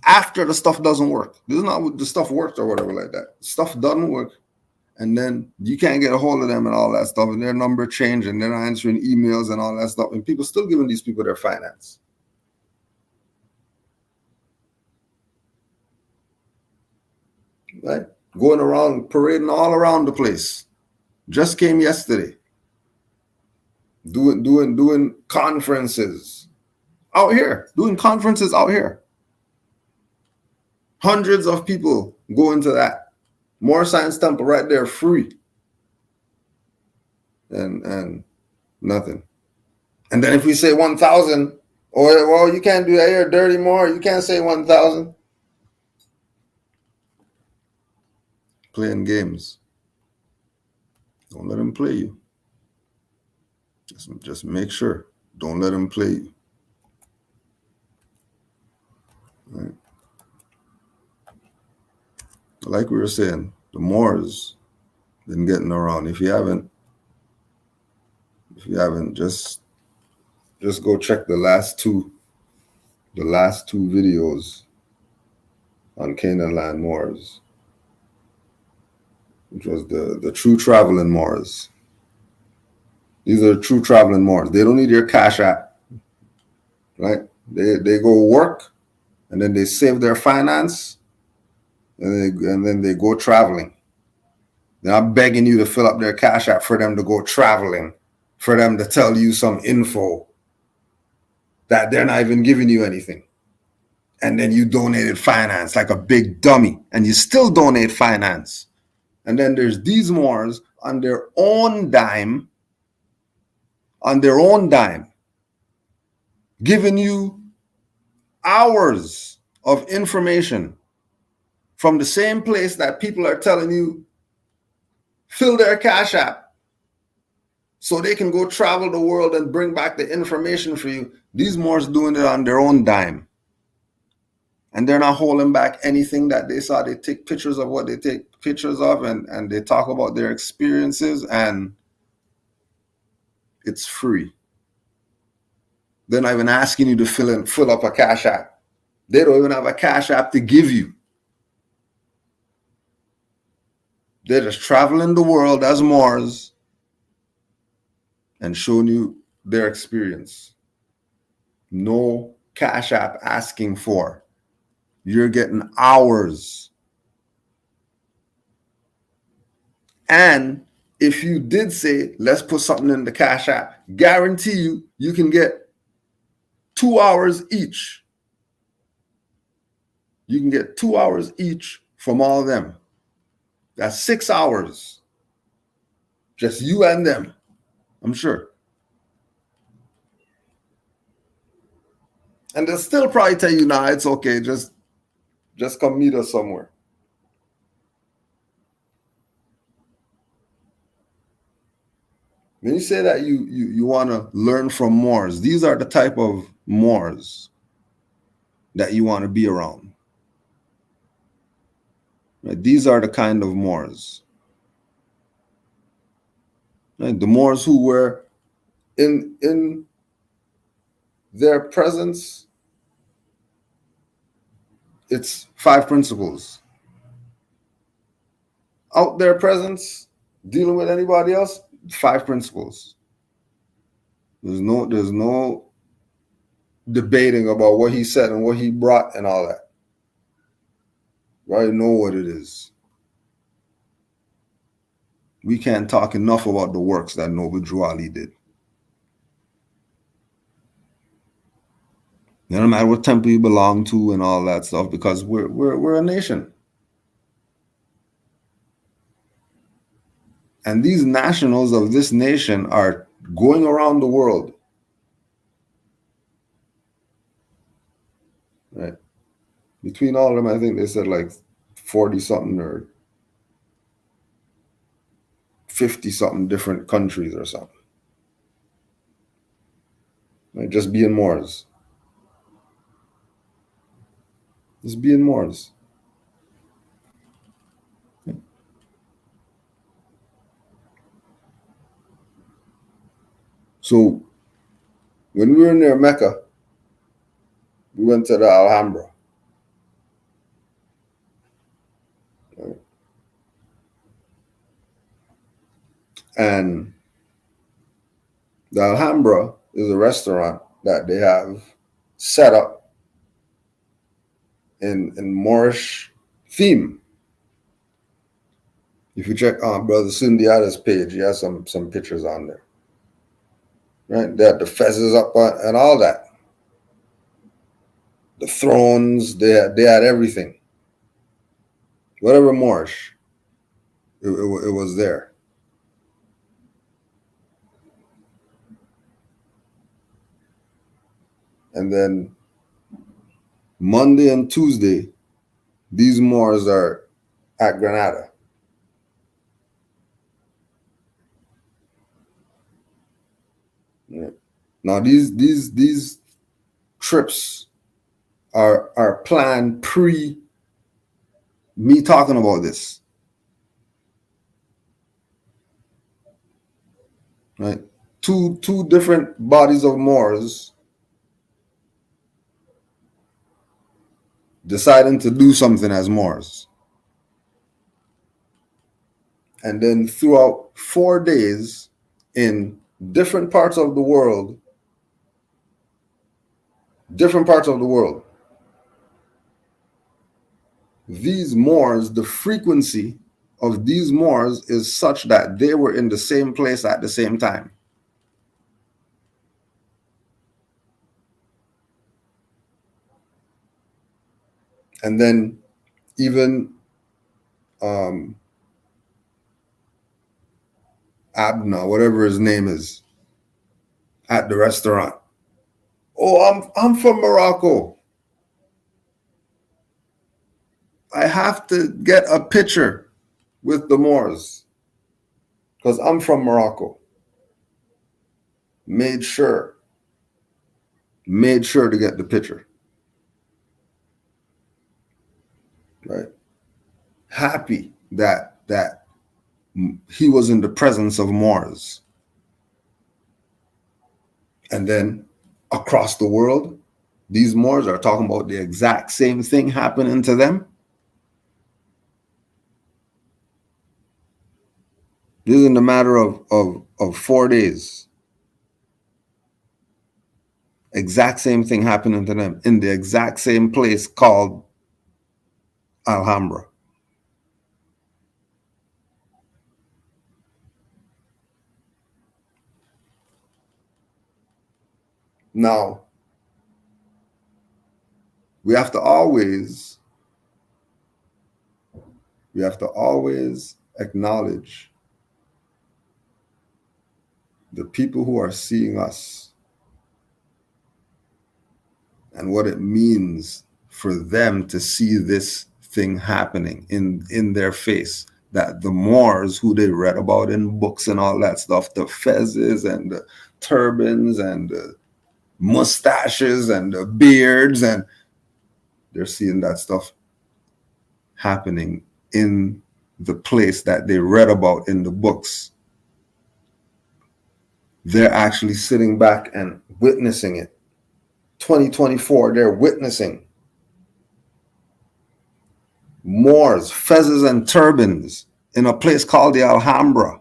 after the stuff doesn't work. This is not what the stuff works or whatever like that. Stuff doesn't work. And then you can't get a hold of them and all that stuff. And their number changed and they're not answering emails and all that stuff. And people still giving these people their finance. Right? Going around, parading all around the place. Just came yesterday. Doing conferences out here. Doing conferences out here. Hundreds of people go into that. More Science Temple right there, free. And nothing. And then if we say 1,000, or well, you can't do that here, dirty more. You can't say 1,000. Playing games. Don't let them play you. Just make sure. Don't let them play you. Right. Like we were saying, the Moors been getting around. If you haven't, just go check the last two videos on Canaanland Moors, which was the true traveling Moors. These are true traveling Moors. They don't need your cash app, right? They go work, and then they save their finance, and then they go traveling. They're not begging you to fill up their cash app for them to go traveling, for them to tell you some info that they're not even giving you anything. And then you donated finance like a big dummy, and you still donate finance. And then there's these Moors on their own dime, giving you hours of information from the same place that people are telling you fill their cash app so they can go travel the world and bring back the information for you. These Moors doing it on their own dime. And they're not holding back anything that they saw. They take pictures of what they take pictures of, and they talk about their experiences, and it's free. They're not even asking you to fill up a cash app. They don't even have a cash app to give you. They're just traveling the world as Moors and showing you their experience. No cash app asking for. You're getting hours. And if you did say, let's put something in the cash app, guarantee you can get 2 hours each You can get 2 hours each from all of them. That's 6 hours. Just you and them, I'm sure. And they'll still probably tell you, nah, it's okay, just come meet us somewhere. When you say that you want to learn from Moors, these are the type of Moors that you want to be around. Right? These are the kind of Moors. Right? The Moors who were in their presence, it's 5 principles. Out their presence, dealing with anybody else, 5 principles. There's no debating about what he said and what he brought and all that. You already know what it is. We can't talk enough about the works that Noble Drew Ali did. No matter what temple you belong to and all that stuff, because we're a nation. And these nationals of this nation are going around the world. Right? Between all of them, I think they said like 40-something or 50-something different countries or something. Right? Just being Moors. Just being Moors. So when we were near Mecca, we went to the Alhambra. Right? And the Alhambra is a restaurant that they have set up in Moorish theme. If you check on Brother Sundiata's page, he has some pictures on there. Right? They had the fezzes up and all that. The thrones, they had everything. Whatever Moorish, it was there. And then Monday and Tuesday, these Moors are at Granada. Yeah. Now these trips are planned pre me talking about this. Right? Two different bodies of Moors deciding to do something as Moors. And then throughout 4 days in different parts of the world, these Moors, the frequency of these Moors is such that they were in the same place at the same time. And then even Abna, whatever his name is, at the restaurant. Oh, I'm from Morocco. I have to get a picture with the Moors because I'm from Morocco. Made sure to get the picture. Right? Happy that he was in the presence of Moors. And then across the world, these Moors are talking about the exact same thing happening to them. This is in a matter of 4 days. Exact same thing happening to them in the exact same place called Alhambra. Now, we have to always We have to always acknowledge the people who are seeing us and what it means for them to see this thing happening in their face. That the Moors, who they read about in books and all that stuff, the fezzes and the turbans and the mustaches and the beards, and they're seeing that stuff happening in the place that they read about in the books. They're actually sitting back and witnessing it. 2024, they're witnessing Moors, fezzes, and turbans in a place called the Alhambra.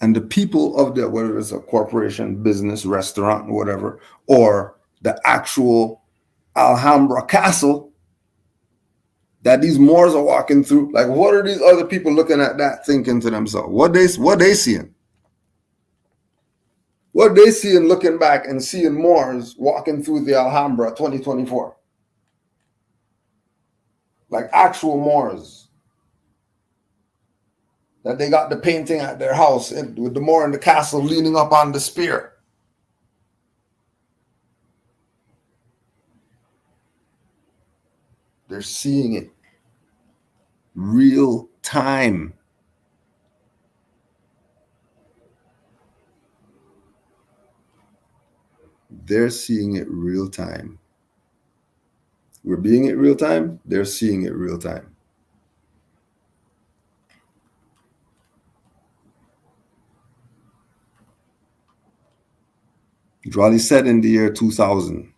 And the people of the, whether it's a corporation, business, restaurant, whatever, or the actual Alhambra castle that these Moors are walking through, like, what are these other people looking at that thinking to themselves? What they seeing? What they seeing looking back and seeing Moors walking through the Alhambra 2024? Like actual Moors. That they got the painting at their house with the Moor in the castle leaning up on the spear. They're seeing it real time. They're seeing it real time. We're being it real time. They're seeing it real time. Jolly said in the year 2000.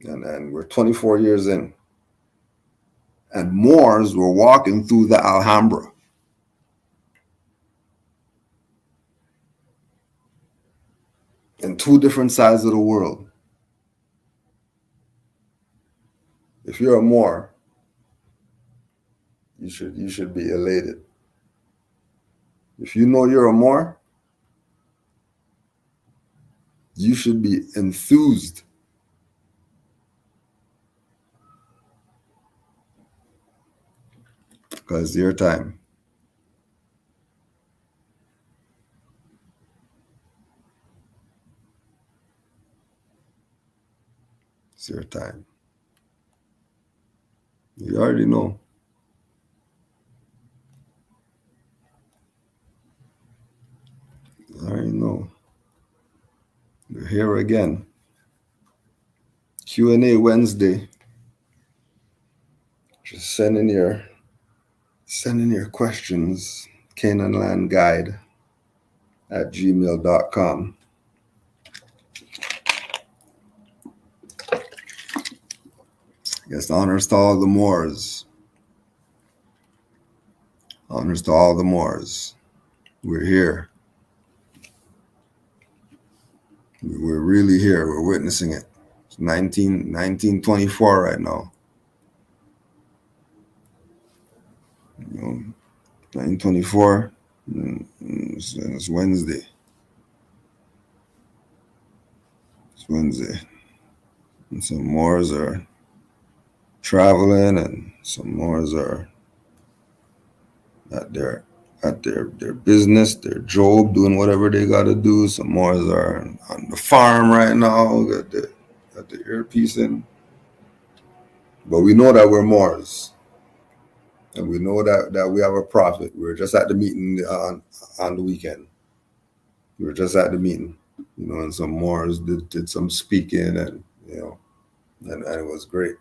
And we're 24 years in. And Moors were walking through the Alhambra. In two different sides of the world. If you're a Moor, you should be elated. If you know you're a Moor, you should be enthused. Because it's your time. It's your time. You already know. You already know. We're here again. Q&A Wednesday. Just send in your questions. Canaanland Guide @gmail.com. Yes, honors to all the Moors. Honors to all the Moors. We're here. We're really here. We're witnessing it. It's 1924 right now. 1924. It's Wednesday. It's Wednesday. And some Moors are traveling, and some Moors are at their business, their job, doing whatever they got to do. Some Moors are on the farm right now, got the earpiece in. But we know that we're Moors, and we know that we have a prophet. We were just at the meeting on the weekend. We were just at the meeting, and some Moors did some speaking, and and it was great.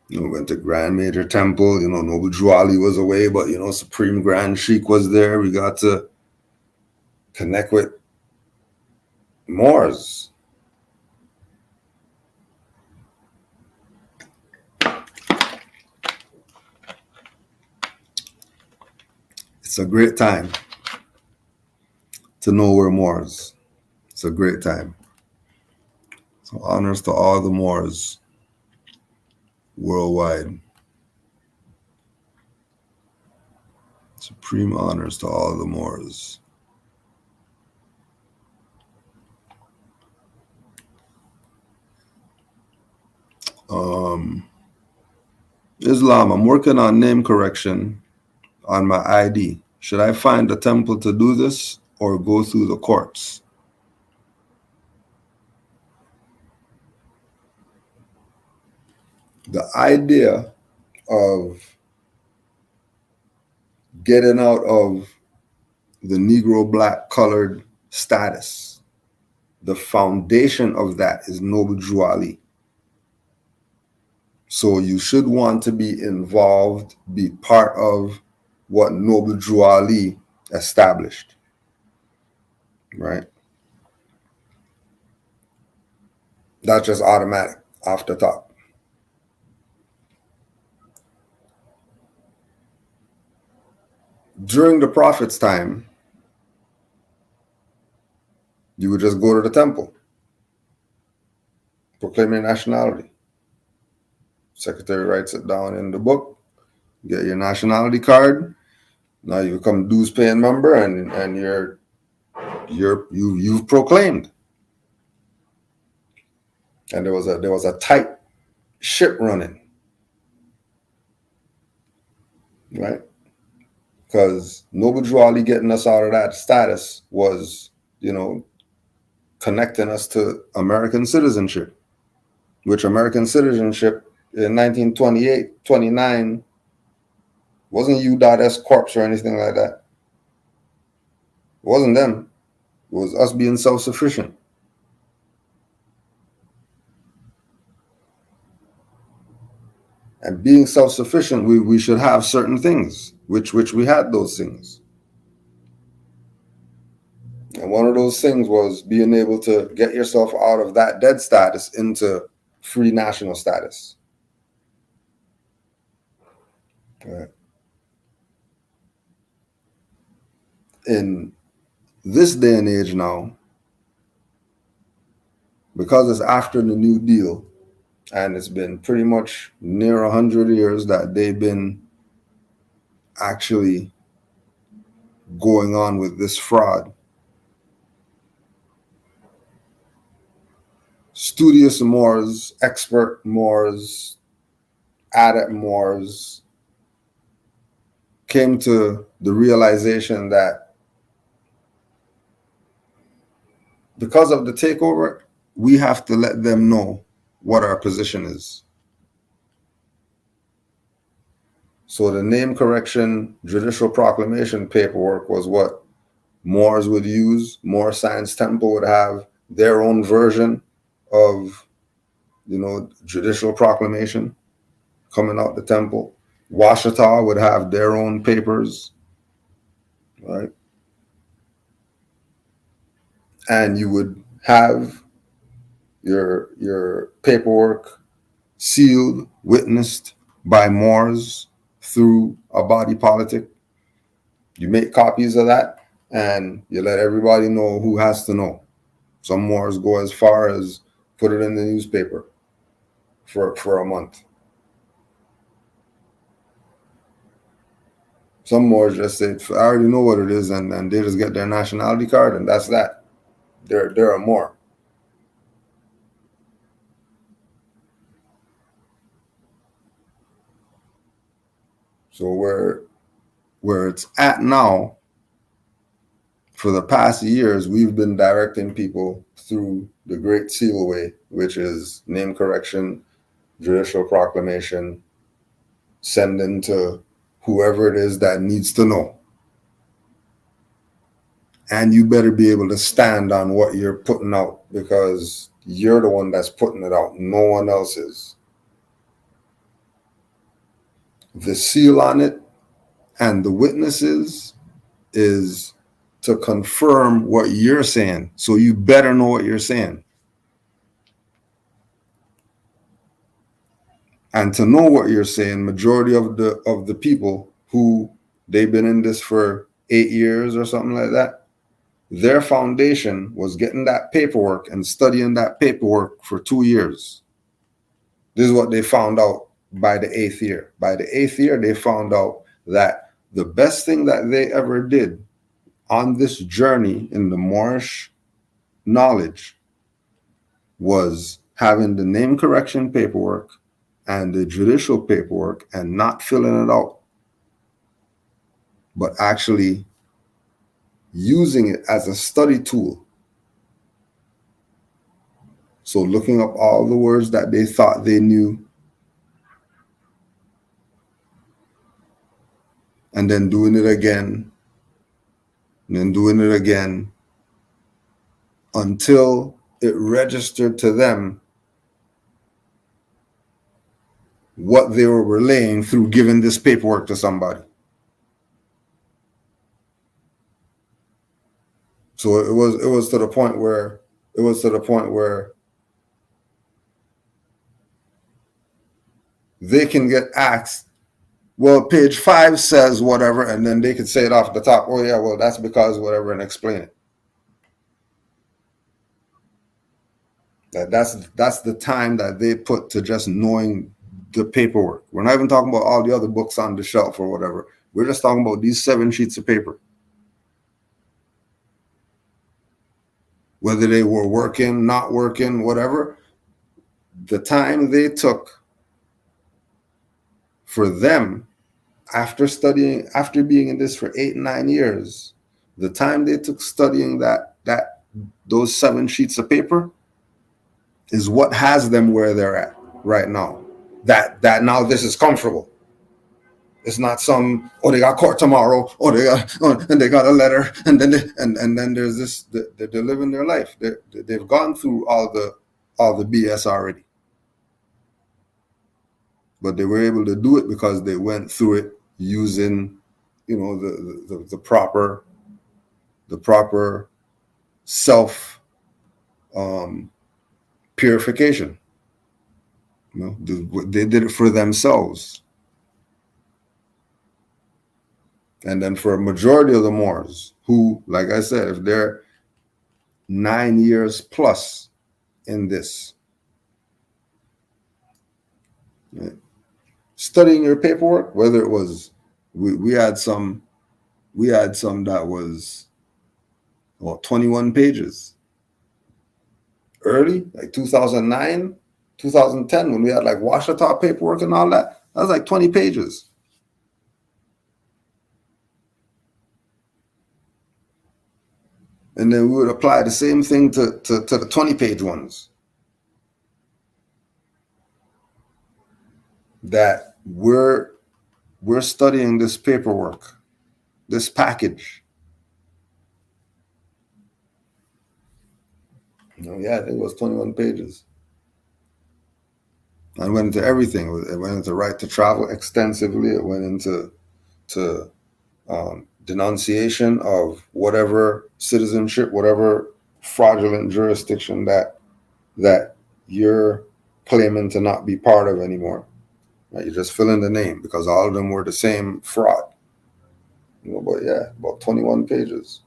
We went to Grand Major Temple. Noble Juali was away, but Supreme Grand Sheik was there. We got to connect with Moors. It's a great time to know we're Moors. It's a great time. So honors to all the Moors worldwide. Supreme honors to all the Moors. Islam, I'm working on name correction on my ID. Should I find a temple to do this or go through the courts? The idea of getting out of the Negro black colored status, the foundation of that is Noble Drew Ali. So you should want to be involved, be part of what Noble Drew Ali established, right? That's just automatic, off the top. During the Prophet's time, you would just go to the temple, proclaim your nationality. Secretary writes it down in the book, get your nationality card. Now you become dues paying member and you've proclaimed. And there was a tight ship running, right? Because Noble Drew Ali getting us out of that status was, connecting us to American citizenship, which American citizenship in 1928, 29 wasn't U.S. Corps or anything like that. It wasn't them. It was us being self-sufficient. And being self-sufficient, we should have certain things, which we had those things. And one of those things was being able to get yourself out of that dead status into free national status. Right. In this day and age now, because it's after the New Deal, and it's been pretty much near 100 years that they've been actually going on with this fraud, studious Moors, expert Moors, adept Moors came to the realization that because of the takeover, we have to let them know what our position is. So the name correction judicial proclamation paperwork was what Moors would use. Moor Science Temple would have their own version of, judicial proclamation coming out the temple. Washita would have their own papers, right? And you would have your paperwork sealed, witnessed by Moors through a body politic. You make copies of that and you let everybody know who has to know. Some Moors go as far as put it in the newspaper for a month. Some Moors just say, I already know what it is, and they just get their nationality card, and that's that. They're a Moor. So where it's at now, for the past years, we've been directing people through the Great Seal way, which is name correction, judicial proclamation, sending to whoever it is that needs to know. And you better be able to stand on what you're putting out, because you're the one that's putting it out. No one else is. The seal on it and the witnesses is to confirm what you're saying. So you better know what you're saying. And to know what you're saying, majority of the people who they've been in this for 8 years or something like that, their foundation was getting that paperwork and studying that paperwork for 2 years. This is what they found out by the 8th year. By the 8th year, they found out that the best thing that they ever did on this journey in the Moorish knowledge was having the name correction paperwork and the judicial paperwork and not filling it out, but actually using it as a study tool. So looking up all the words that they thought they knew, and then doing it again, and then doing it again, until it registered to them what they were relaying through giving this paperwork to somebody. So it was to the point where they can get asked, well, page 5 says whatever, and then they could say it off the top. Oh yeah, well, that's because whatever, and explain it. That's the time that they put to just knowing the paperwork. We're not even talking about all the other books on the shelf or whatever. We're just talking about these 7 sheets of paper. Whether they were working, not working, whatever, the time they took for them after being in this for 8 and 9 years, the time they took studying those 7 sheets of paper is what has them where they're at right now. That now this is comfortable. It's not some, they got court tomorrow, and they got a letter, and then there's this. They're living their life. They've gone through all the BS already, but they were able to do it because they went through it using, the proper self purification. They did it for themselves. And then for a majority of the Moors, who, like I said, if they're 9 years plus in this, studying your paperwork, whether it was, we had some that was 21 pages. Early, like 2009, 2010, when we had like Washita paperwork and all that was like 20 pages. And then we would apply the same thing to the 20-page ones. That we're studying this paperwork, this package. Yeah, I think it was 21 pages. I went into everything. It went into right to travel extensively. It went into denunciation of whatever citizenship, whatever fraudulent jurisdiction that you're claiming to not be part of anymore. Right? You just fill in the name because all of them were the same fraud. But yeah, about 21 pages.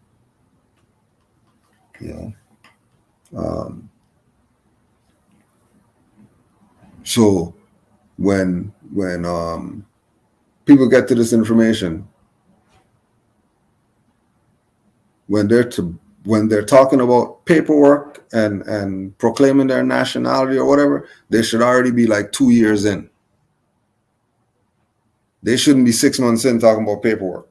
So when people get to this information, when they're talking about paperwork and proclaiming their nationality or whatever, they should already be like 2 years in. They shouldn't be 6 months in talking about paperwork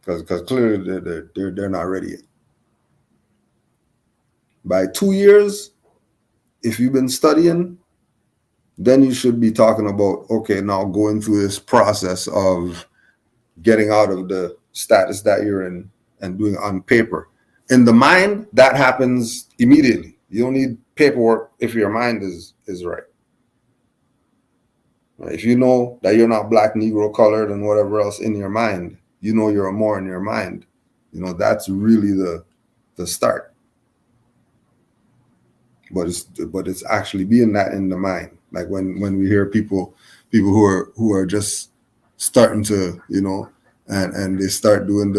because clearly they're not ready yet. By 2 years, if you've been studying, then you should be talking about, okay, now going through this process of getting out of the status that you're in and doing it on paper. In the mind, that happens immediately. You don't need paperwork if your mind is right. If you know that you're not black, Negro, colored, and whatever else in your mind, you know you're a Moor in your mind. That's really the start. But it's actually being that in the mind. Like when we hear people who are just starting to, and they start doing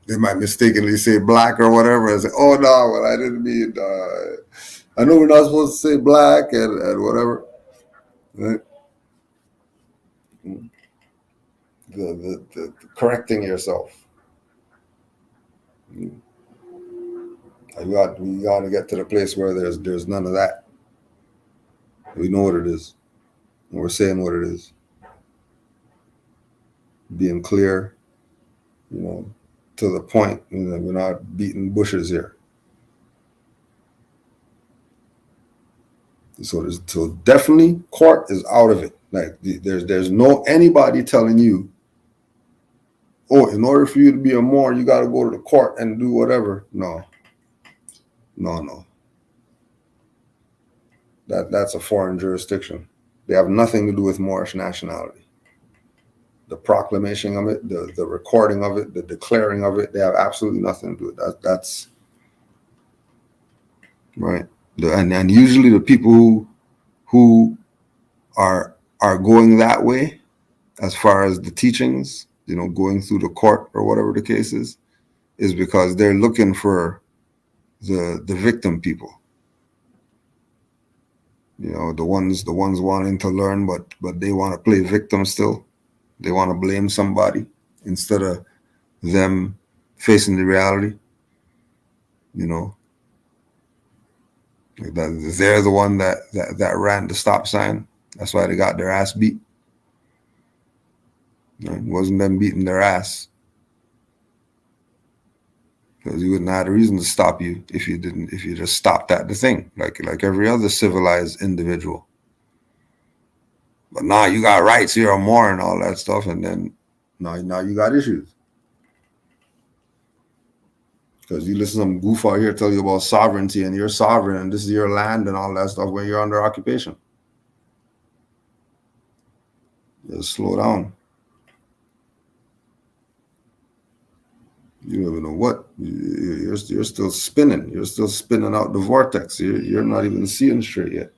they might mistakenly say black or whatever and say, oh no, well I didn't mean, I know we're not supposed to say black and whatever. Right? the correcting yourself. We got to get to the place where there's none of that. We know what it is. And we're saying what it is. Being clear, to the point. We're not beating bushes here. So definitely court is out of it. Like there's no anybody telling you, oh, in order for you to be a Moor, you got to go to the court and do whatever. No. That's a foreign jurisdiction. They have nothing to do with Moorish nationality. The proclamation of it, the recording of it, the declaring of it, they have absolutely nothing to do with that. That's right. And usually the people who are going that way, as far as the teachings, going through the court or whatever the case is because they're looking for the victim people. The ones wanting to learn, but they want to play victim still. They want to blame somebody instead of them facing the reality. Like that, they're the one that ran the stop sign. That's why they got their ass beat. It wasn't them beating their ass, because you wouldn't have a reason to stop you if you just stopped at the thing, like every other civilized individual. But now you got rights, you're a Moor and all that stuff, and then now you got issues. Because you listen to some goof out here tell you about sovereignty and you're sovereign and this is your land and all that stuff when you're under occupation. Just slow down. You don't even know what. You're still spinning. You're still spinning out the vortex. You're not even seeing straight yet.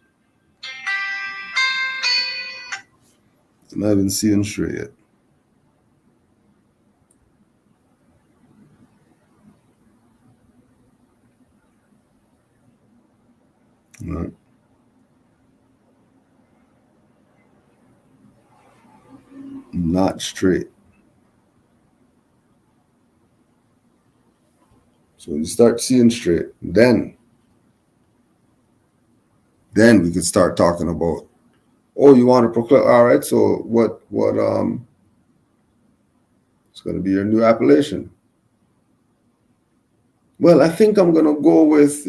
You're not even seeing straight yet. Right. Not straight. So when you start seeing straight, then we could start talking about, oh, you want to proclaim, all right, so what it's going to be your new appellation. Well, I think I'm going to go with,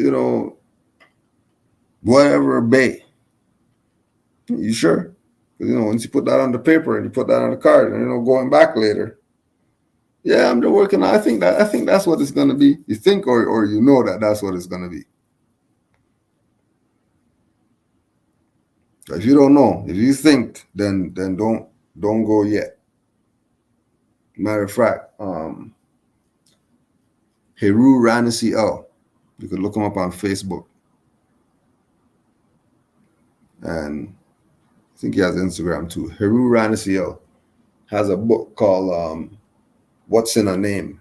whatever bay. You sure? Because, once you put that on the paper and you put that on the card and, going back later, yeah, I'm just working on, I think that's what it's going to be. You think or that's what it's going to be. If you don't know, if you think, then don't go yet. Matter of fact, Heru Ranisi L. You could look him up on Facebook. And I think he has Instagram too. Heru Ranisi L has a book called What's in a Name?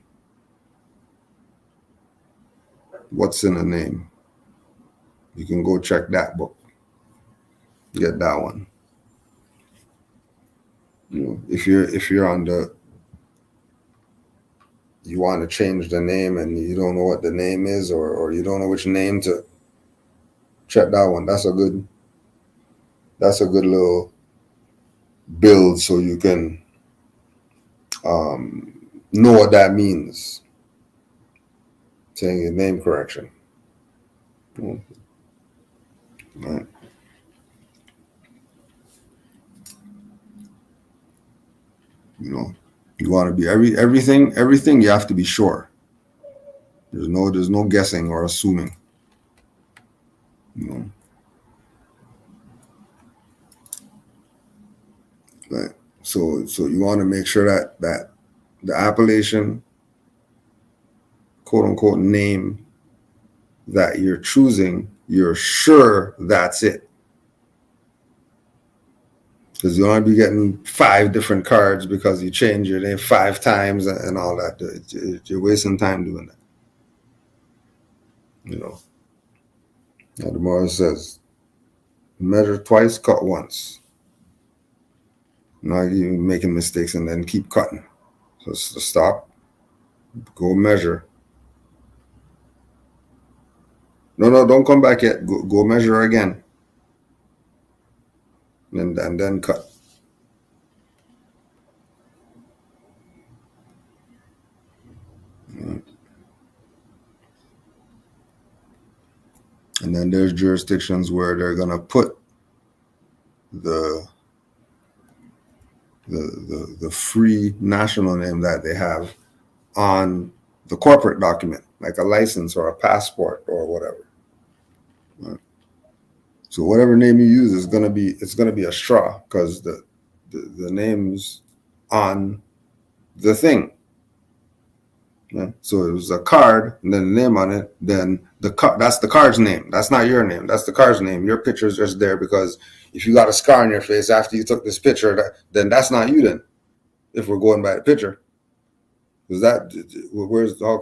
What's in a Name? You can go check that book. Get that one. If you're on you want to change the name and you don't know what the name is, or you don't know which name to check that one. That's a good little build, so you can know what that means. Saying your name correction. Right. You want to be everything you have to be sure. There's no guessing or assuming. Right. So you want to make sure that the appellation, quote unquote, name that you're choosing, you're sure that's it. Because you don't want to be getting 5 different cards because you change your name 5 times and all that. You're wasting time doing that. Now the Moor says, measure twice, cut once. Not you making mistakes and then keep cutting. So stop. Go measure. No, don't come back yet. Go measure again. And then cut. And then there's jurisdictions where they're gonna put the free national name that they have on the corporate document, like a license or a passport or whatever. Right? So whatever name you use is gonna be a straw because the name's on the thing. Yeah. So it was a card and then the name on it, then that's the card's name. That's not your name. That's the card's name. Your picture's just there because if you got a scar on your face after you took this picture, then that's not you then. If we're going by the picture. Is that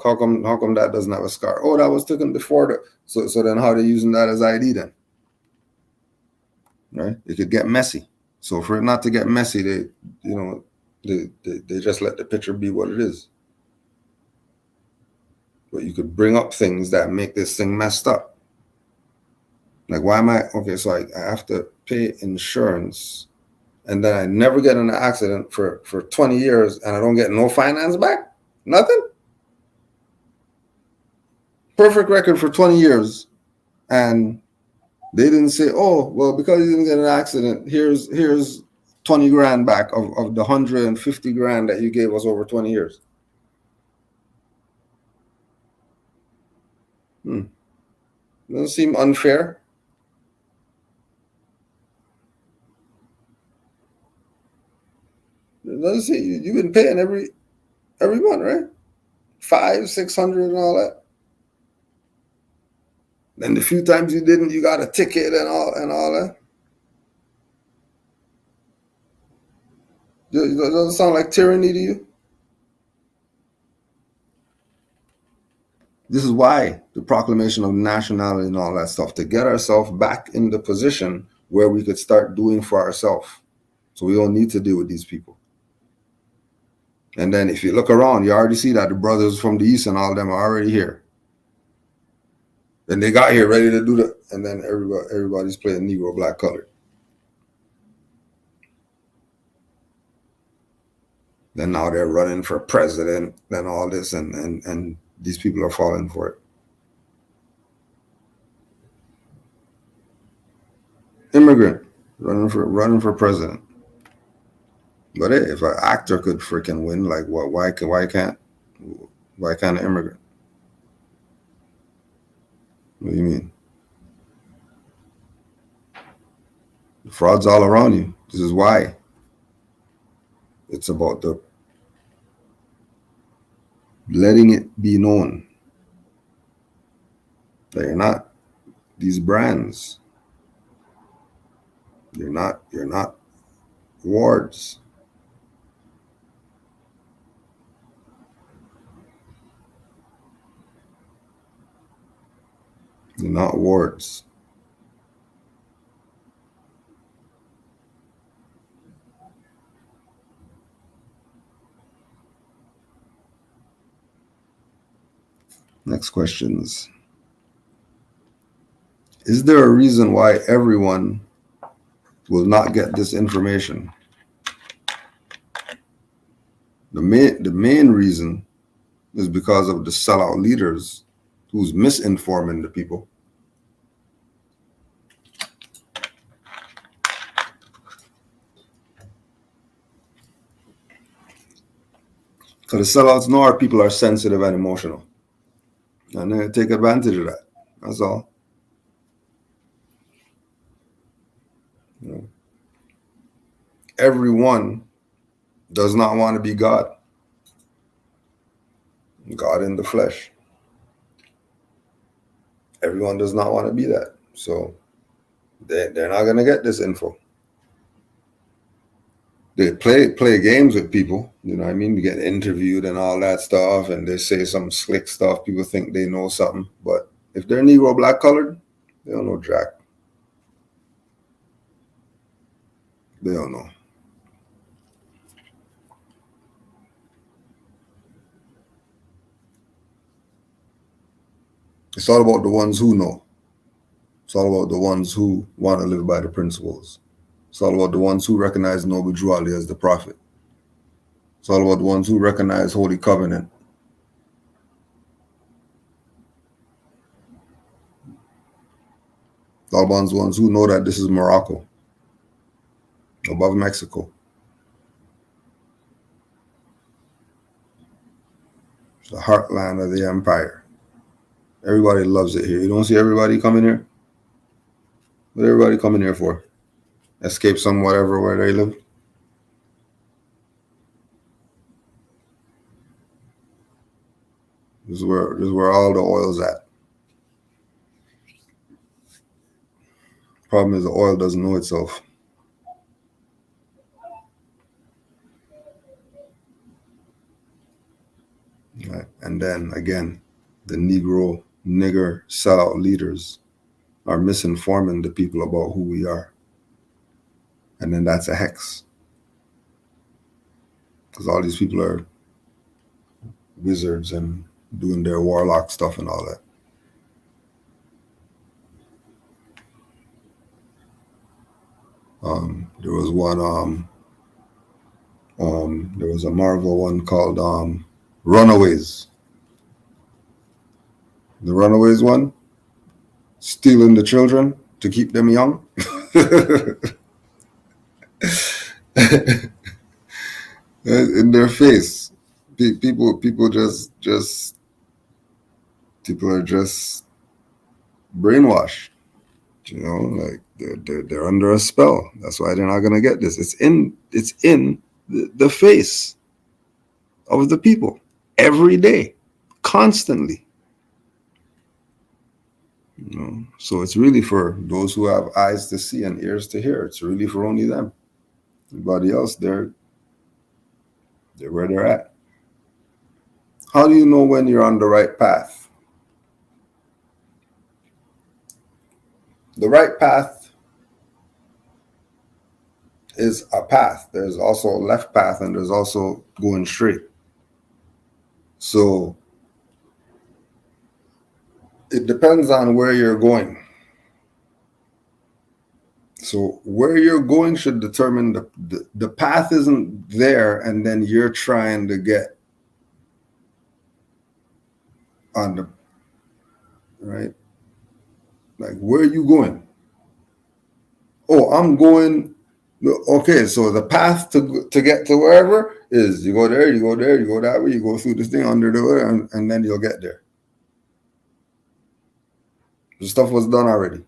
how come that doesn't have a scar? Oh, that was taken before so then how are they using that as ID then? Right? It could get messy. So for it not to get messy, they just let the picture be what it is. But you could bring up things that make this thing messed up. Like, why am I okay? So I have to pay insurance, and then I never get in an accident for 20 years, and I don't get no finance back. Nothing. Perfect record for 20 years, and they didn't say, "Oh, well, because you didn't get in an accident, here's 20 grand back of the 150 grand that you gave us over 20 years." Doesn't seem unfair. It doesn't see you've been paying every month, right? 500, 600 and all that. Then the few times you didn't, you got a ticket and all that. It doesn't sound like tyranny to you. This is why the proclamation of nationality and all that stuff, to get ourselves back in the position where we could start doing for ourselves. So we don't need to deal with these people. And then if you look around, you already see that the brothers from the East and all of them are already here. And they got here ready to do that. And then everybody's playing Negro black colored. Then now they're running for president and all this, and these people are falling for it. Immigrant running for president. But hey, if an actor could freaking win, like why can't an immigrant? What do you mean? The fraud's all around you. This is why. It's about the letting it be known that you're not these brands. You're not wards. You're not wards. Next questions. Is there a reason why everyone will not get this information? The main reason is because of the sellout leaders who's misinforming the people. Because the sellouts know our people are sensitive and emotional. And they take advantage of that. That's all. You know, everyone does not want to be God. God in the flesh. Everyone does not want to be that. So they're not going to get this info. They play games with people, you know what I mean? You get interviewed and all that stuff, and they say some slick stuff. People think they know something. But if they're Negro black colored, they don't know jack. They don't know. It's all about the ones who know. It's all about the ones who want to live by the principles. It's all about the ones who recognize Noble Drew Ali as the prophet. It's all about the ones who recognize Holy Covenant. It's all about the ones who know that this is Morocco, above Mexico. It's the heartland of the empire. Everybody loves it here. You don't see everybody coming here? What everybody coming here for? Escape some whatever where they live? This is where all the oil's at. Problem is the oil doesn't know itself. Right. And then again, the nigger sellout leaders are misinforming the people about who we are. And then that's a hex. Because all these people are wizards and doing their warlock stuff and all that. There was one, there was a Marvel one called Runaways. The Runaways one, stealing the children to keep them young. In their face, people are just brainwashed. You know, like they're under a spell. That's why they're not gonna get this. It's in the face of the people every day, constantly. You know, so it's really for those who have eyes to see and ears to hear. It's really for only them. Everybody else, they're where they're at. How do you know when you're on the right path? The right path is a path. There's also a left path and there's also going straight. So it depends on where you're going. So where you're going should determine the path isn't there and then you're trying to get on the right. Like, where are you going? Oh, I'm going. Okay, so the path to get to wherever is you go there, you go there, you go that way, you go through this thing under the way, and then you'll get there. The stuff was done already.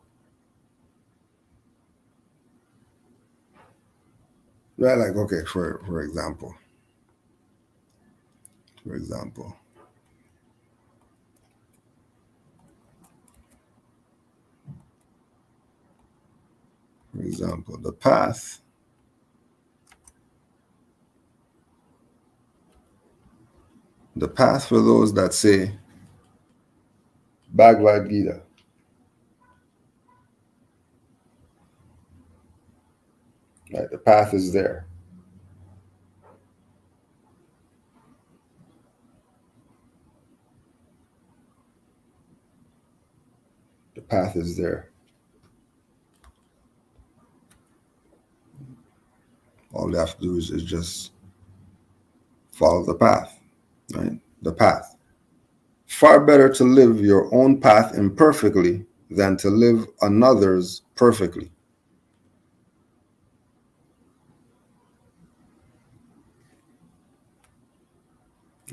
Right, like, okay, for example. For example. For example, the path for those that say Bhagavad Gita. Right, the path is there. The path is there. All they have to do is just follow the path, right? The path. Far better to live your own path imperfectly than to live another's perfectly.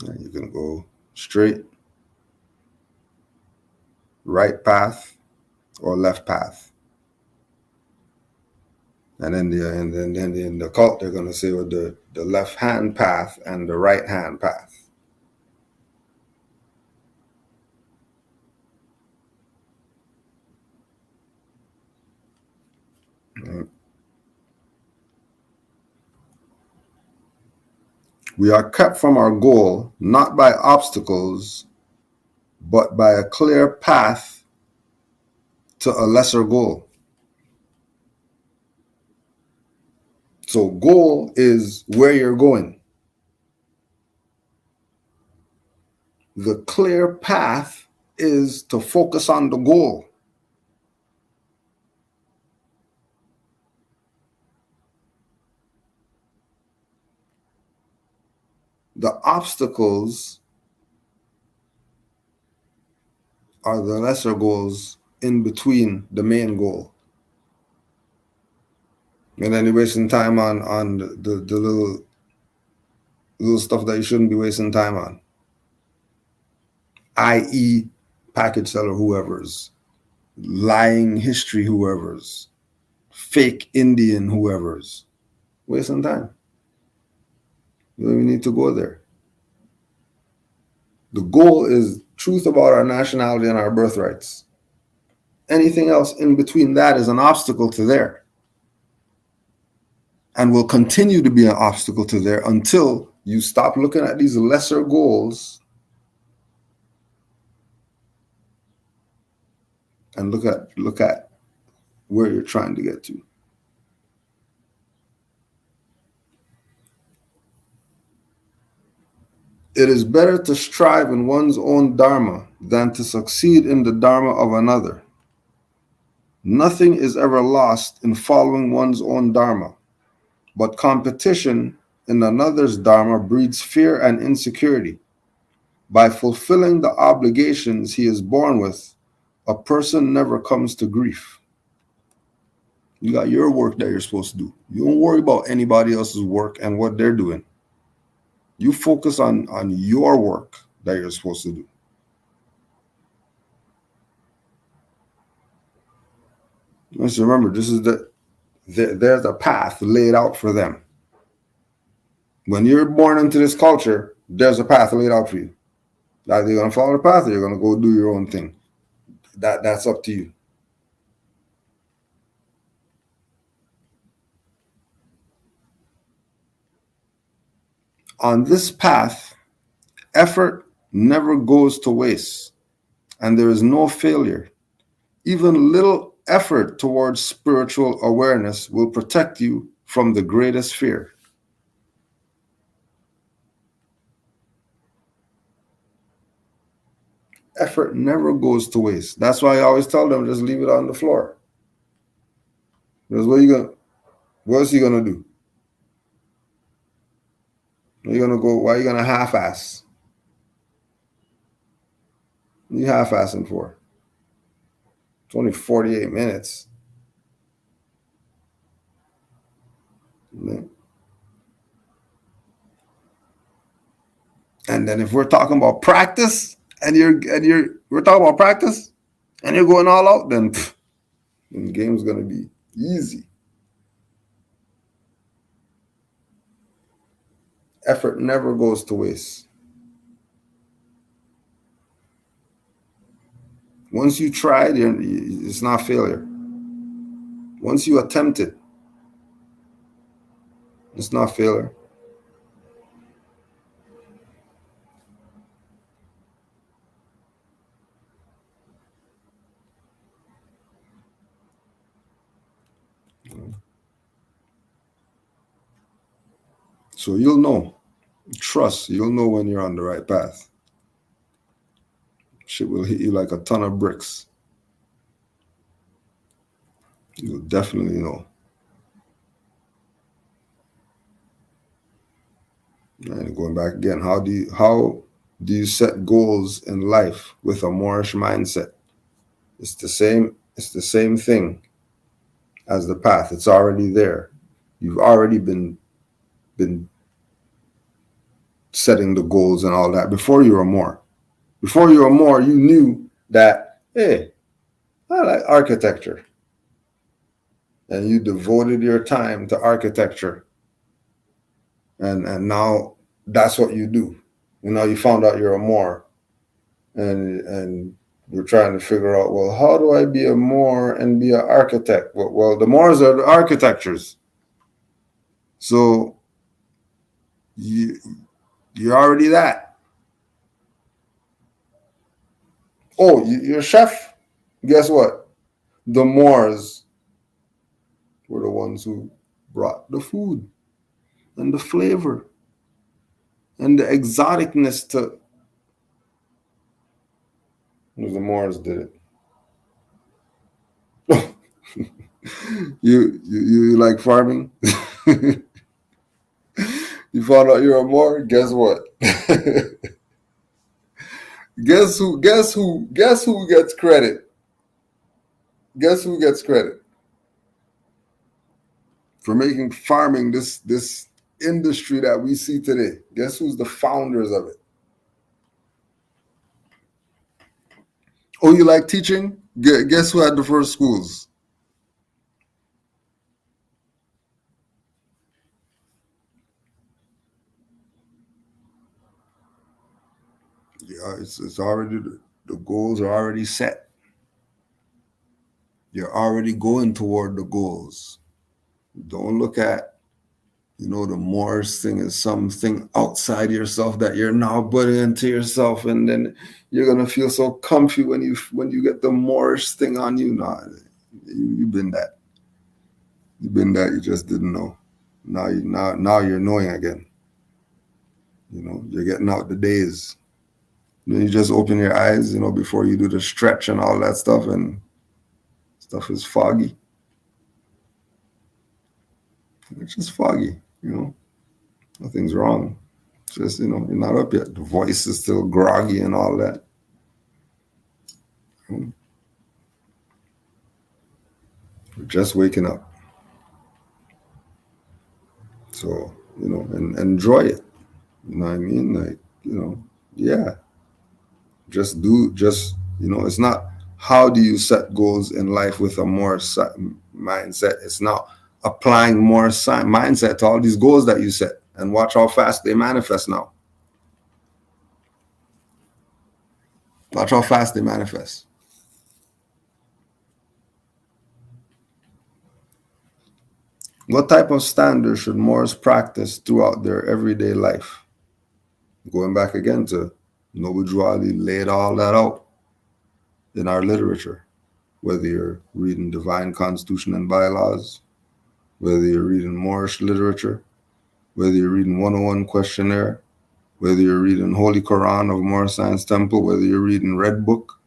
Right, you can go straight, right path, or left path. And then in the cult, they're going to say with the left hand path and the right hand path. Right. We are kept from our goal not by obstacles, but by a clear path to a lesser goal. So goal is where you're going. The clear path is to focus on the goal. The obstacles are the lesser goals in between the main goal. And then you're wasting time on the little stuff that you shouldn't be wasting time on. I.e., package seller whoever's, lying history whoever's, fake Indian whoever's. Wasting time. You don't even need to go there. The goal is truth about our nationality and our birthrights. Anything else in between that is an obstacle to there. And will continue to be an obstacle to there until you stop looking at these lesser goals and look at where you're trying to get to. It is better to strive in one's own dharma than to succeed in the dharma of another. Nothing is ever lost in following one's own dharma, but competition in another's dharma breeds fear and insecurity. By fulfilling the obligations he is born with, a person never comes to grief. You got your work that you're supposed to do. You don't worry about anybody else's work and what they're doing. You focus on your work that you're supposed to do. Let's remember, this is there's a path laid out for them. When you're born into this culture, there's a path laid out for you. Either you're going to follow the path or you're going to go do your own thing. That's up to you. On this path, effort never goes to waste, and there is no failure. Even little effort towards spiritual awareness will protect you from the greatest fear. Effort never goes to waste. That's why I always tell them, just leave it on the floor. Because what is he gonna do? Why are you gonna half-ass? What are you half-assing for? It's only 48 minutes. And then if we're talking about practice, we're talking about practice, and you're going all out, then the game's gonna be easy. Effort never goes to waste. Once you try, it's not failure. Once you attempt it, it's not failure. So you'll know. Trust, you'll know when you're on the right path. Shit will hit you like a ton of bricks. You'll definitely know. And going back again, how do you set goals in life with a Moorish mindset? It's the same thing as the path. It's already there. You've already been setting the goals and all that before you were Moor. Before you were Moor, you knew that, hey, I like architecture. And you devoted your time to architecture. And now that's what you do. You know, you found out you're a Moor. And we're trying to figure out, well, how do I be a Moor and be an architect? Well, the Moors are the architectures. So you're already that. Oh, you're a chef? Guess what? The Moors were the ones who brought the food and the flavor and the exoticness The Moors did it. You like farming? You found out you're a Moor? Guess what? Guess who gets credit? Guess who gets credit for making farming this industry that we see today? Guess who's the founders of it? Oh, you like teaching? Guess who had the first schools? Yeah, it's already the goals are already set. You're already going toward the goals. Don't look at the Moorish thing is something outside yourself that you're now putting into yourself, and then you're gonna feel so comfy when you get the Moorish thing on you. Nah, you've been that. You've been that. You just didn't know. Now you're knowing again. You're getting out the days. Then you just open your eyes, before you do the stretch and all that stuff, and stuff is foggy. It's just foggy. Nothing's wrong. It's just, you're not up yet. The voice is still groggy and all that. We're just waking up. So, and enjoy it. You know what I mean? Like, yeah. It's not how do you set goals in life with a more mindset. It's not applying more mindset to all these goals that you set, and watch how fast they manifest now. Watch how fast they manifest. What type of standards should Moors practice throughout their everyday life? Going back again to Noble Drew Ali laid all that out in our literature. Whether you're reading Divine Constitution and Bylaws, whether you're reading Moorish literature, whether you're reading 101 Questionnaire, whether you're reading Holy Quran of Moor Science Temple, whether you're reading Red Book,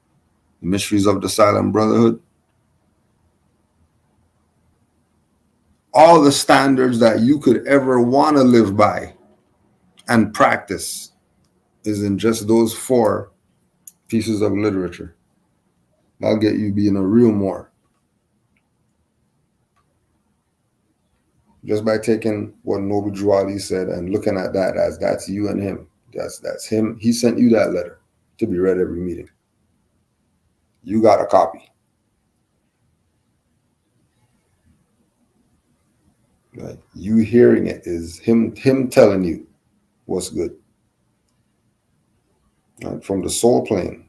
The Mysteries of the Silent Brotherhood, all the standards that you could ever want to live by and practice is in just those 4 pieces of literature. That'll get you being a real Moor. Just by taking what Noble Drew Ali said and looking at that as that's you and him. That's him. He sent you that letter to be read every meeting. You got a copy. Like, you hearing it is him telling you what's good. Right? From the soul plane.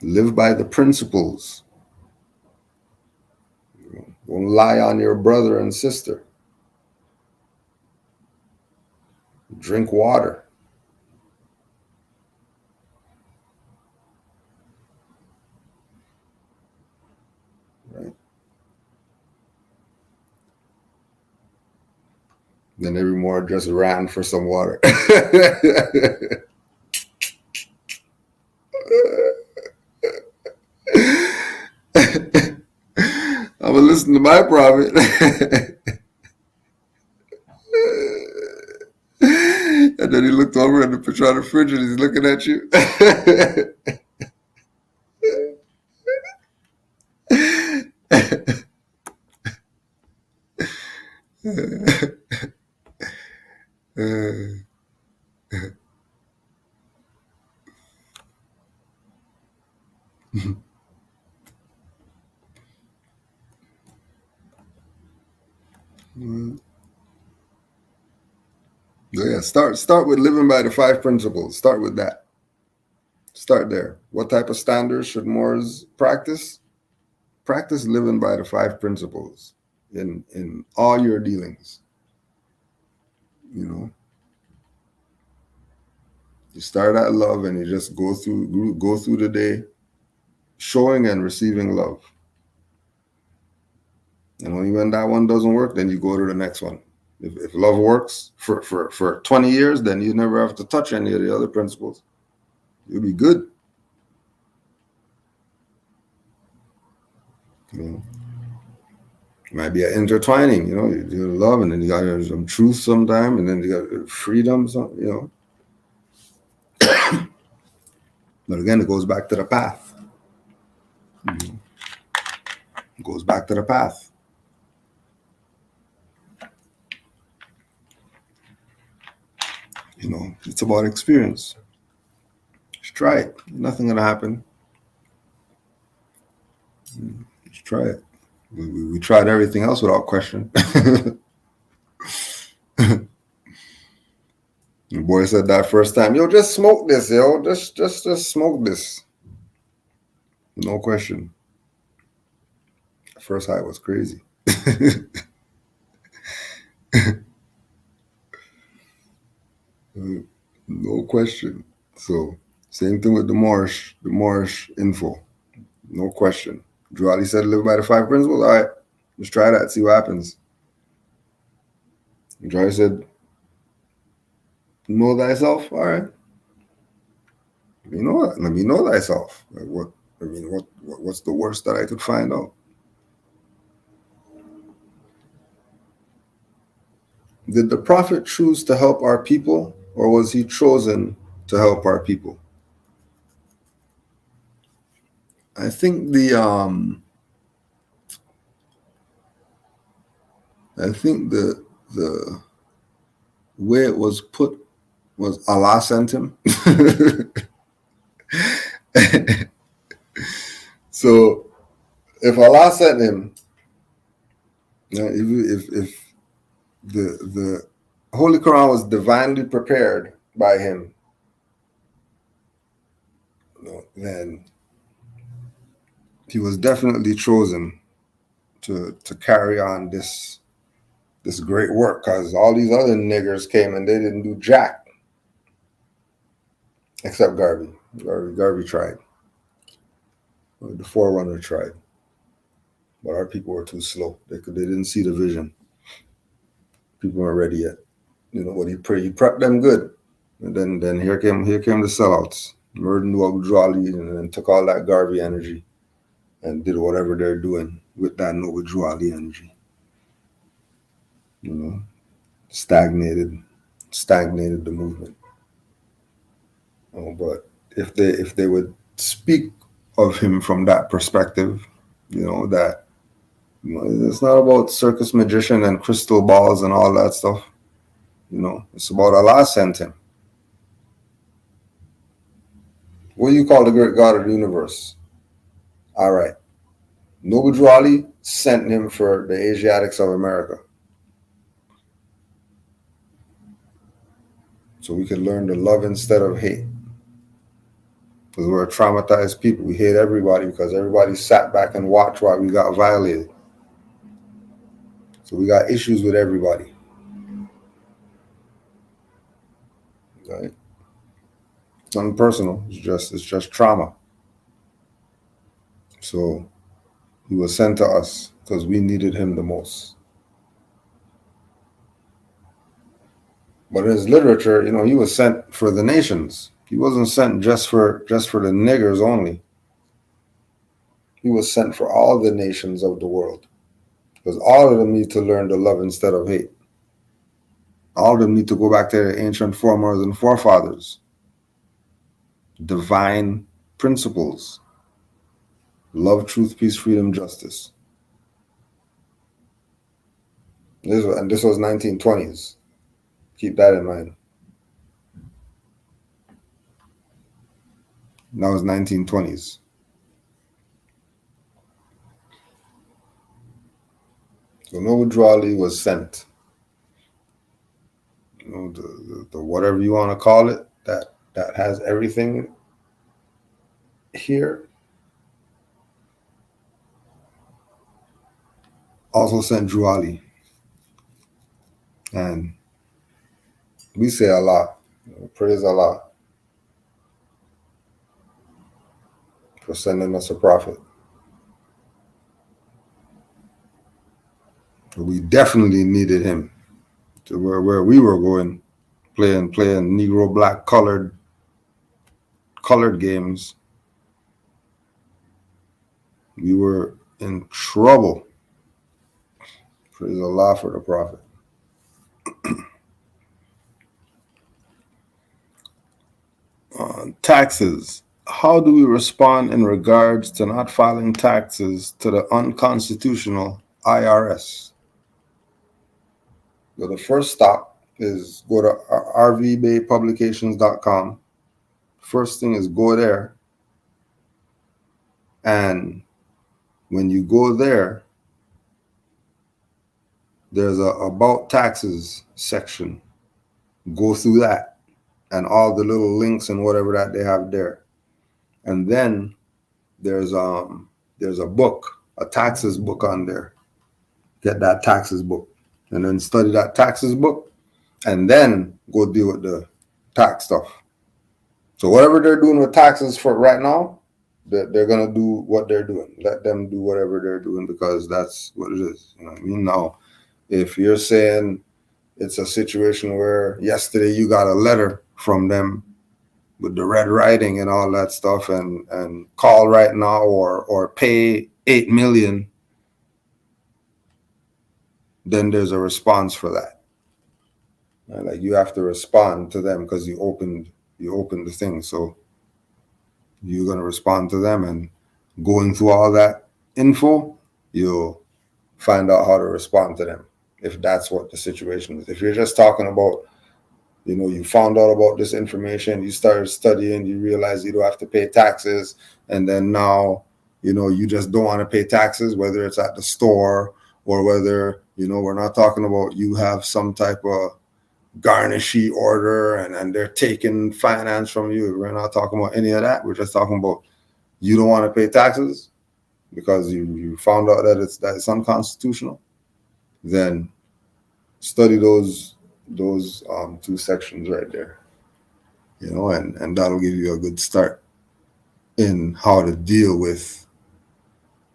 Live by the principles. Don't lie on your brother and sister. Drink water. Right? Then every Moor just ran for some water. I'm gonna listen to my prophet. And then he looked over at the picture on the fridge and he's looking at you. Yeah, start with living by the 5 principles. Start with that. Start there. What type of standards should Moors practice? Practice living by the 5 principles in all your dealings. You start at love and you just go through the day showing and receiving love. And only when that one doesn't work, then you go to the next one. If love works for 20 years, then you never have to touch any of the other principles. You'll be good. You know, it might be an intertwining. You know, you do love, and then you got some truth sometime, and then you got freedom. You know. But again, it goes back to the path. It goes back to the path. You know, it's about experience. Just try it. Nothing gonna happen. Just try it. We tried everything else without question. The boy said that first time, yo, just smoke this, yo. Just smoke this. No question. First high was crazy. No question. So same thing with the Moorish info. No question. Drew Ali said live by the 5 principles. All right, let's try that, see what happens. Drew Ali said know thyself. All right. Let me know thyself. Like what's the worst that I could find out? Did the prophet choose to help our people, or was he chosen to help our people? I think the way it was put was Allah sent him. So if Allah sent him, if the Holy Quran was divinely prepared by him, then he was definitely chosen to carry on this great work, because all these other niggers came and they didn't do jack except Garvey. Garvey tried. The Forerunner tried, but our people were too slow. They didn't see the vision. People weren't ready yet. You know what? He prepped them good, and then here came the sellouts. Murdered Nuwabu and then took all that Garvey energy and did whatever they're doing with that Nuwabu energy. You know, stagnated the movement. But if they would speak of him from that perspective, you know, that it's not about circus magician and crystal balls and all that stuff. You know, it's about Allah sent him. What do you call the great God of the universe? All right. Noble Ali sent him for the Asiatics of America, so we could learn to love instead of hate. Because we're a traumatized people. We hate everybody because everybody sat back and watched while we got violated. So we got issues with everybody. Right? It's nothing personal. It's just trauma. So he was sent to us because we needed him the most. But in his literature, you know, he was sent for the nations. He wasn't sent just for the niggers only. He was sent for all the nations of the world, because all of them need to learn to love instead of hate. All of them need to go back to their ancient foremothers and forefathers. Divine principles. Love, truth, peace, freedom, justice. This was 1920s. Keep that in mind. That was 1920s. So Noble Ali was sent. You know, the whatever you want to call it, that has everything here. Also sent Drew Ali. And we say Allah. Praise Allah for sending us a prophet. We definitely needed him to where we were going, playing Negro black colored colored games, we were in trouble. Praise Allah for the Prophet. Taxes. How do we respond in regards to not filing taxes to the unconstitutional IRS? So the first stop is go to rvbaypublications.com. First thing is go there. And when you go there, there's a about taxes section. Go through that and all the little links and whatever that they have there. And then there's a book, a taxes book on there. Get that taxes book and then study that taxes book and then go deal with the tax stuff. So whatever they're doing with taxes for right now, they're gonna do what they're doing. Let them do whatever they're doing because that's what it is. You know what I mean? Now, if you're saying it's a situation where yesterday you got a letter from them with the red writing and all that stuff and call right now or pay $8 million, then there's a response for that. Right? Like you have to respond to them because you opened the thing. So you're going to respond to them, and going through all that info, you'll find out how to respond to them if that's what the situation is. If you're just talking about, you found out about this information, you started studying, you realize you don't have to pay taxes, and then now, you just don't want to pay taxes, whether it's at the store or whether, we're not talking about you have some type of garnishee order and they're taking finance from you. We're not talking about any of that. We're just talking about you don't want to pay taxes because you found out that it's unconstitutional. Then study those two sections right there, and that'll give you a good start in how to deal with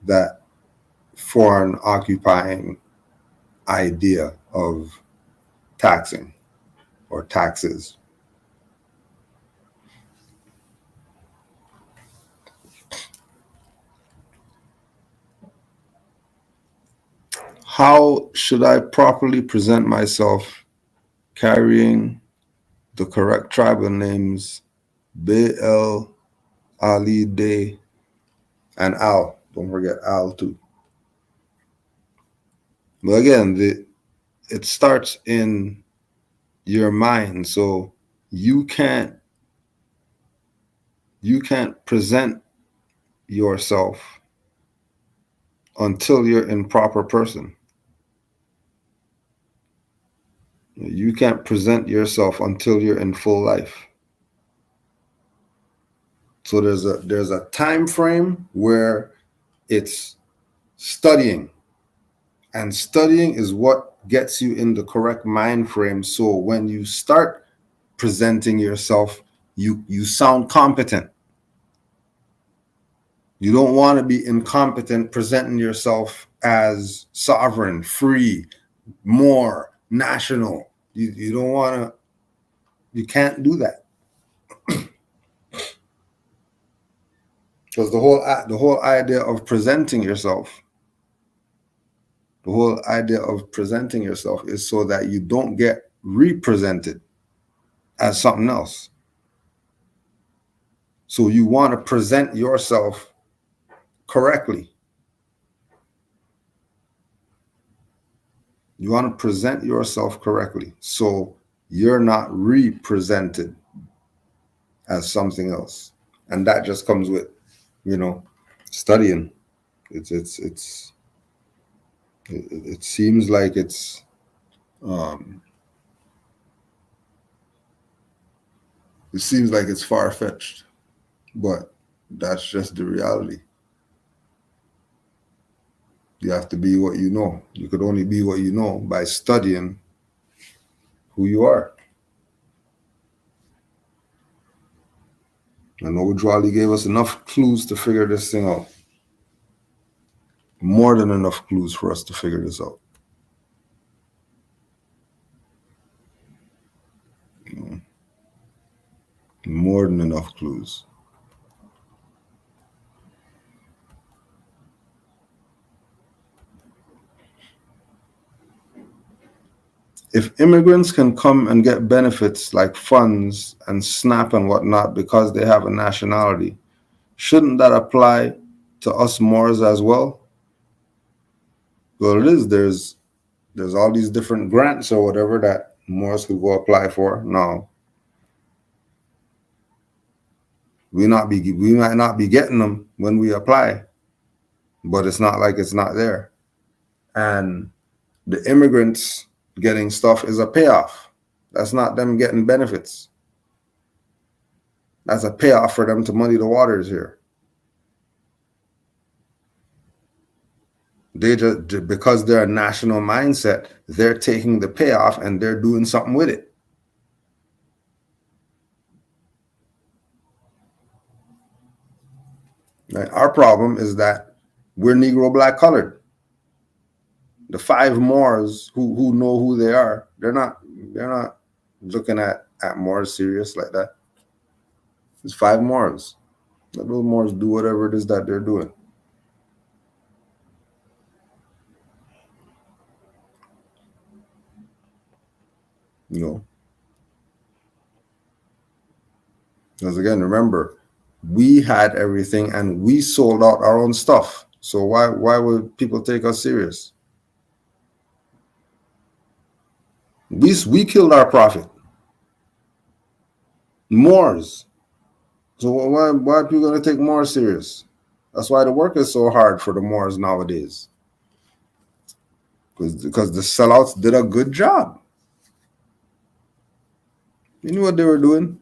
that foreign occupying idea of taxing or taxes. How should I properly present myself carrying the correct tribal names Baal, Ali, Day, and Al? Don't forget Al too. But again, it starts in your mind. So you can't present yourself until you're in proper person. You can't present yourself until you're in full life. So there's a time frame where it's studying, and studying is what gets you in the correct mind frame. So when you start presenting yourself, you sound competent. You don't want to be incompetent presenting yourself as sovereign, free, Moor, national. You don't want to. You can't do that. Because the whole idea of presenting yourself, is so that you don't get represented as something else. So you want to present yourself correctly. You want to present yourself correctly so you're not represented as something else. And that just comes with, studying. It seems like it's far-fetched, but that's just the reality. You have to be what you know. You could only be what you know by studying who you are. And Ojwali gave us enough clues to figure this thing out. More than enough clues for us to figure this out. More than enough clues. If immigrants can come and get benefits like funds and SNAP and whatnot because they have a nationality, shouldn't that apply to us Moors as well? Well, it is. There's all these different grants or whatever that Moors could go apply for. No, we might not be getting them when we apply, but it's not like it's not there. And the immigrants getting stuff is a payoff. That's not them getting benefits. That's a payoff for them to muddy the waters here. They just, because they're a national mindset, they're taking the payoff and they're doing something with it. Right? Our problem is that we're Negro black colored. The 5 Moors who know who they are, they're not looking at Moors serious like that. It's 5 Moors. Let those Moors do whatever it is that they're doing. You know. Because again, remember, we had everything and we sold out our own stuff. So why would people take us serious? We killed our prophet. Moors. So why are people going to take Moors serious? That's why the work is so hard for the Moors nowadays. Because the sellouts did a good job. You knew what they were doing.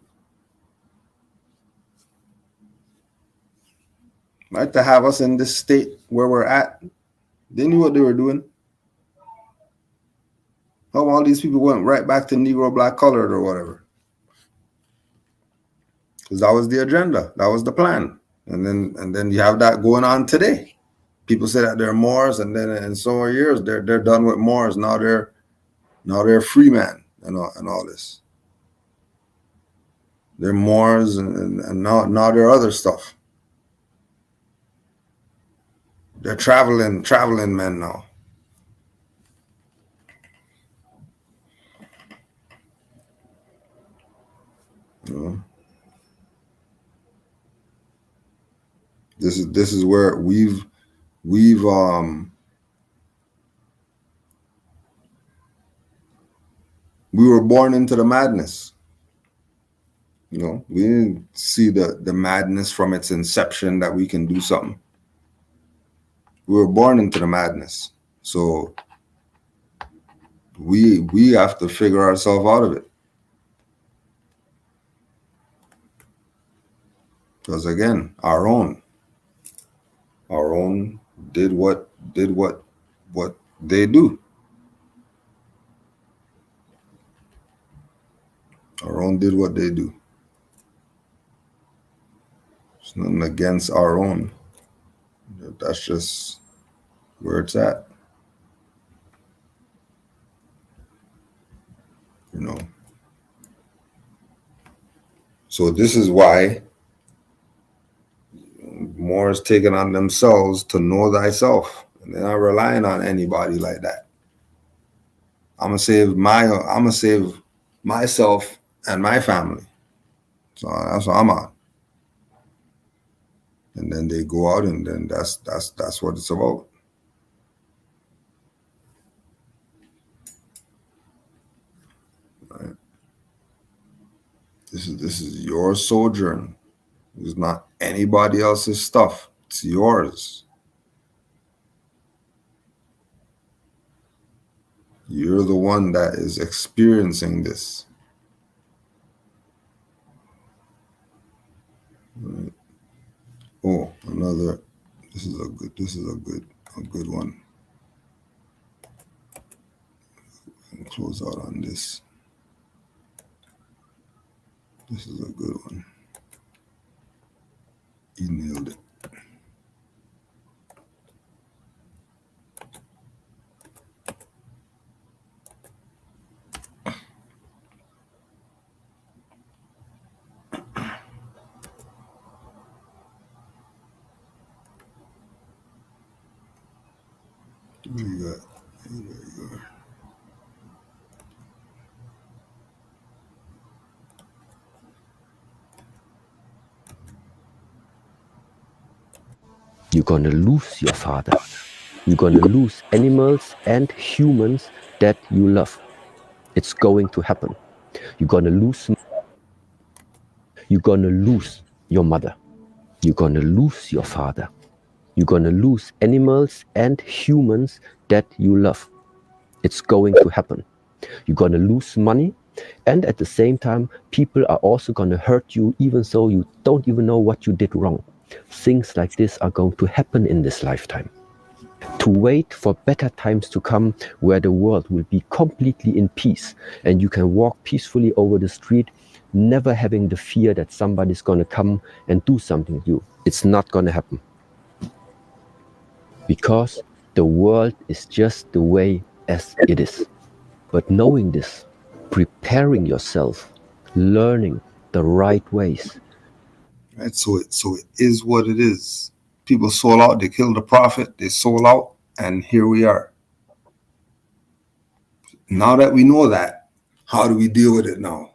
Like to have us in this state where we're at. They knew what they were doing. How all these people went right back to Negro black colored or whatever. Because that was the agenda. That was the plan. And then you have that going on today. People say that they're Moors, and then in so many years they're done with Moors. Now they're free man and all this. They're Moors and now they're other stuff. They're traveling men now. You know? This is where we were born into the madness. You know, we didn't see the madness from its inception that we can do something. We were born into the madness. So we have to figure ourselves out of it. Because again, our own did what they do. Our own did what they do. It's nothing against our own. That's just where it's at. You know. So this is why more is taken on themselves to know thyself. And they're not relying on anybody like that. I'm gonna save myself and my family. So that's what I'm on. And then they go out, and then that's what it's about. Right. This is your sojourn. It's not anybody else's stuff. It's yours. You're the one that is experiencing this. Right. Oh, another. This is a good one. And close out on this. This is a good one. You nailed it. What do you got? There you go. You're gonna lose your father. You're gonna lose animals and humans that you love. It's going to happen. You're gonna lose your mother. You're gonna lose your father. You're gonna lose animals and humans that you love. It's going to happen. You're gonna lose money, and at the same time, people are also gonna hurt you, even though you don't even know what you did wrong. Things like this are going to happen in this lifetime. To wait for better times to come where the world will be completely in peace and you can walk peacefully over the street, never having the fear that somebody's gonna come and do something to you. It's not gonna happen. Because the world is just the way as it is. But knowing this, preparing yourself, learning the right ways. Right? So it is what it is. People sold out, they killed the prophet, they sold out, and here we are. Now that we know that, how do we deal with it now?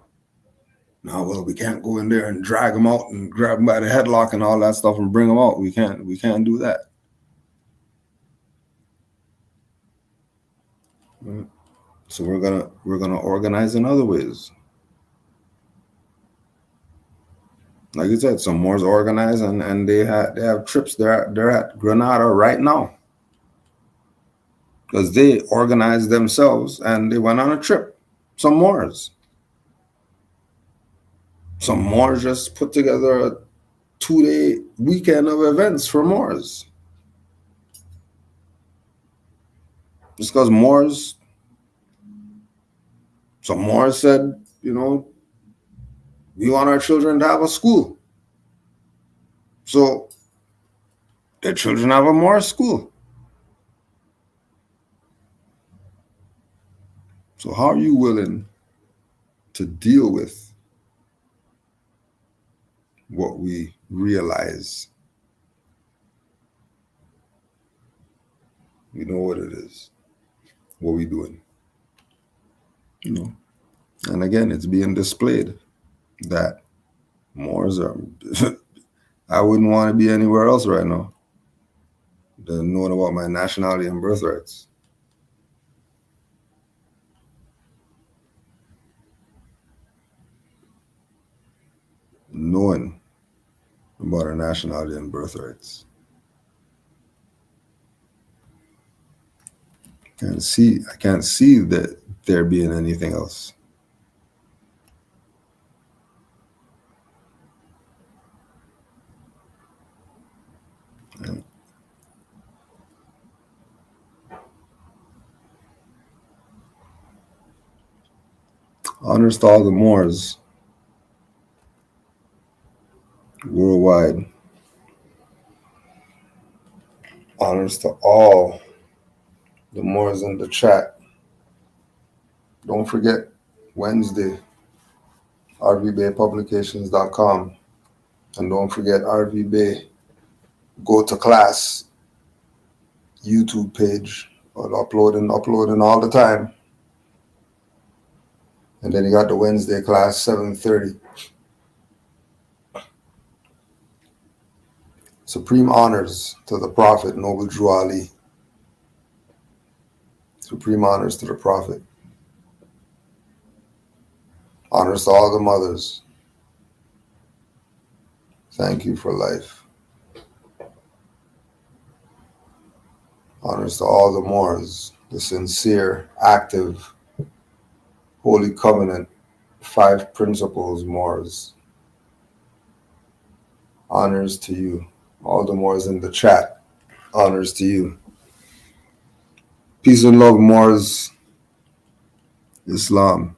Now, well, we can't go in there and drag them out and grab them by the headlock and all that stuff and bring them out. We can't do that. Right? So we're gonna organize in other ways. Like you said, some Moors organize and they have trips. They're at Granada right now because they organized themselves and they went on a trip. Some Moors just put together a 2-day weekend of events for Moors. Just because some Moors said, you know, we want our children to have a school. So their children have a Moor school. So how are you willing to deal with what we realize? We know what it is. What we doing? You know. And again, it's being displayed that Moors are I wouldn't want to be anywhere else right now than knowing about my nationality and birthrights. Knowing about our nationality and birthrights. I can't see that there being anything else. And honors to all the Moors worldwide. Honors to all the Moors in the chat. Don't forget Wednesday, rvbaypublications.com. And don't forget RV Bay Go to Class YouTube page. I'll uploading all the time. And then you got the Wednesday class, 7:30. Supreme honors to the Prophet, Noble Drew Ali. Supreme honors to the Prophet. Honors to all the mothers. Thank you for life. Honors to all the Moors, the sincere, active, Holy Covenant, 5 principles Moors. Honors to you. All the Moors in the chat. Honors to you. Peace and love, Moors. Islam.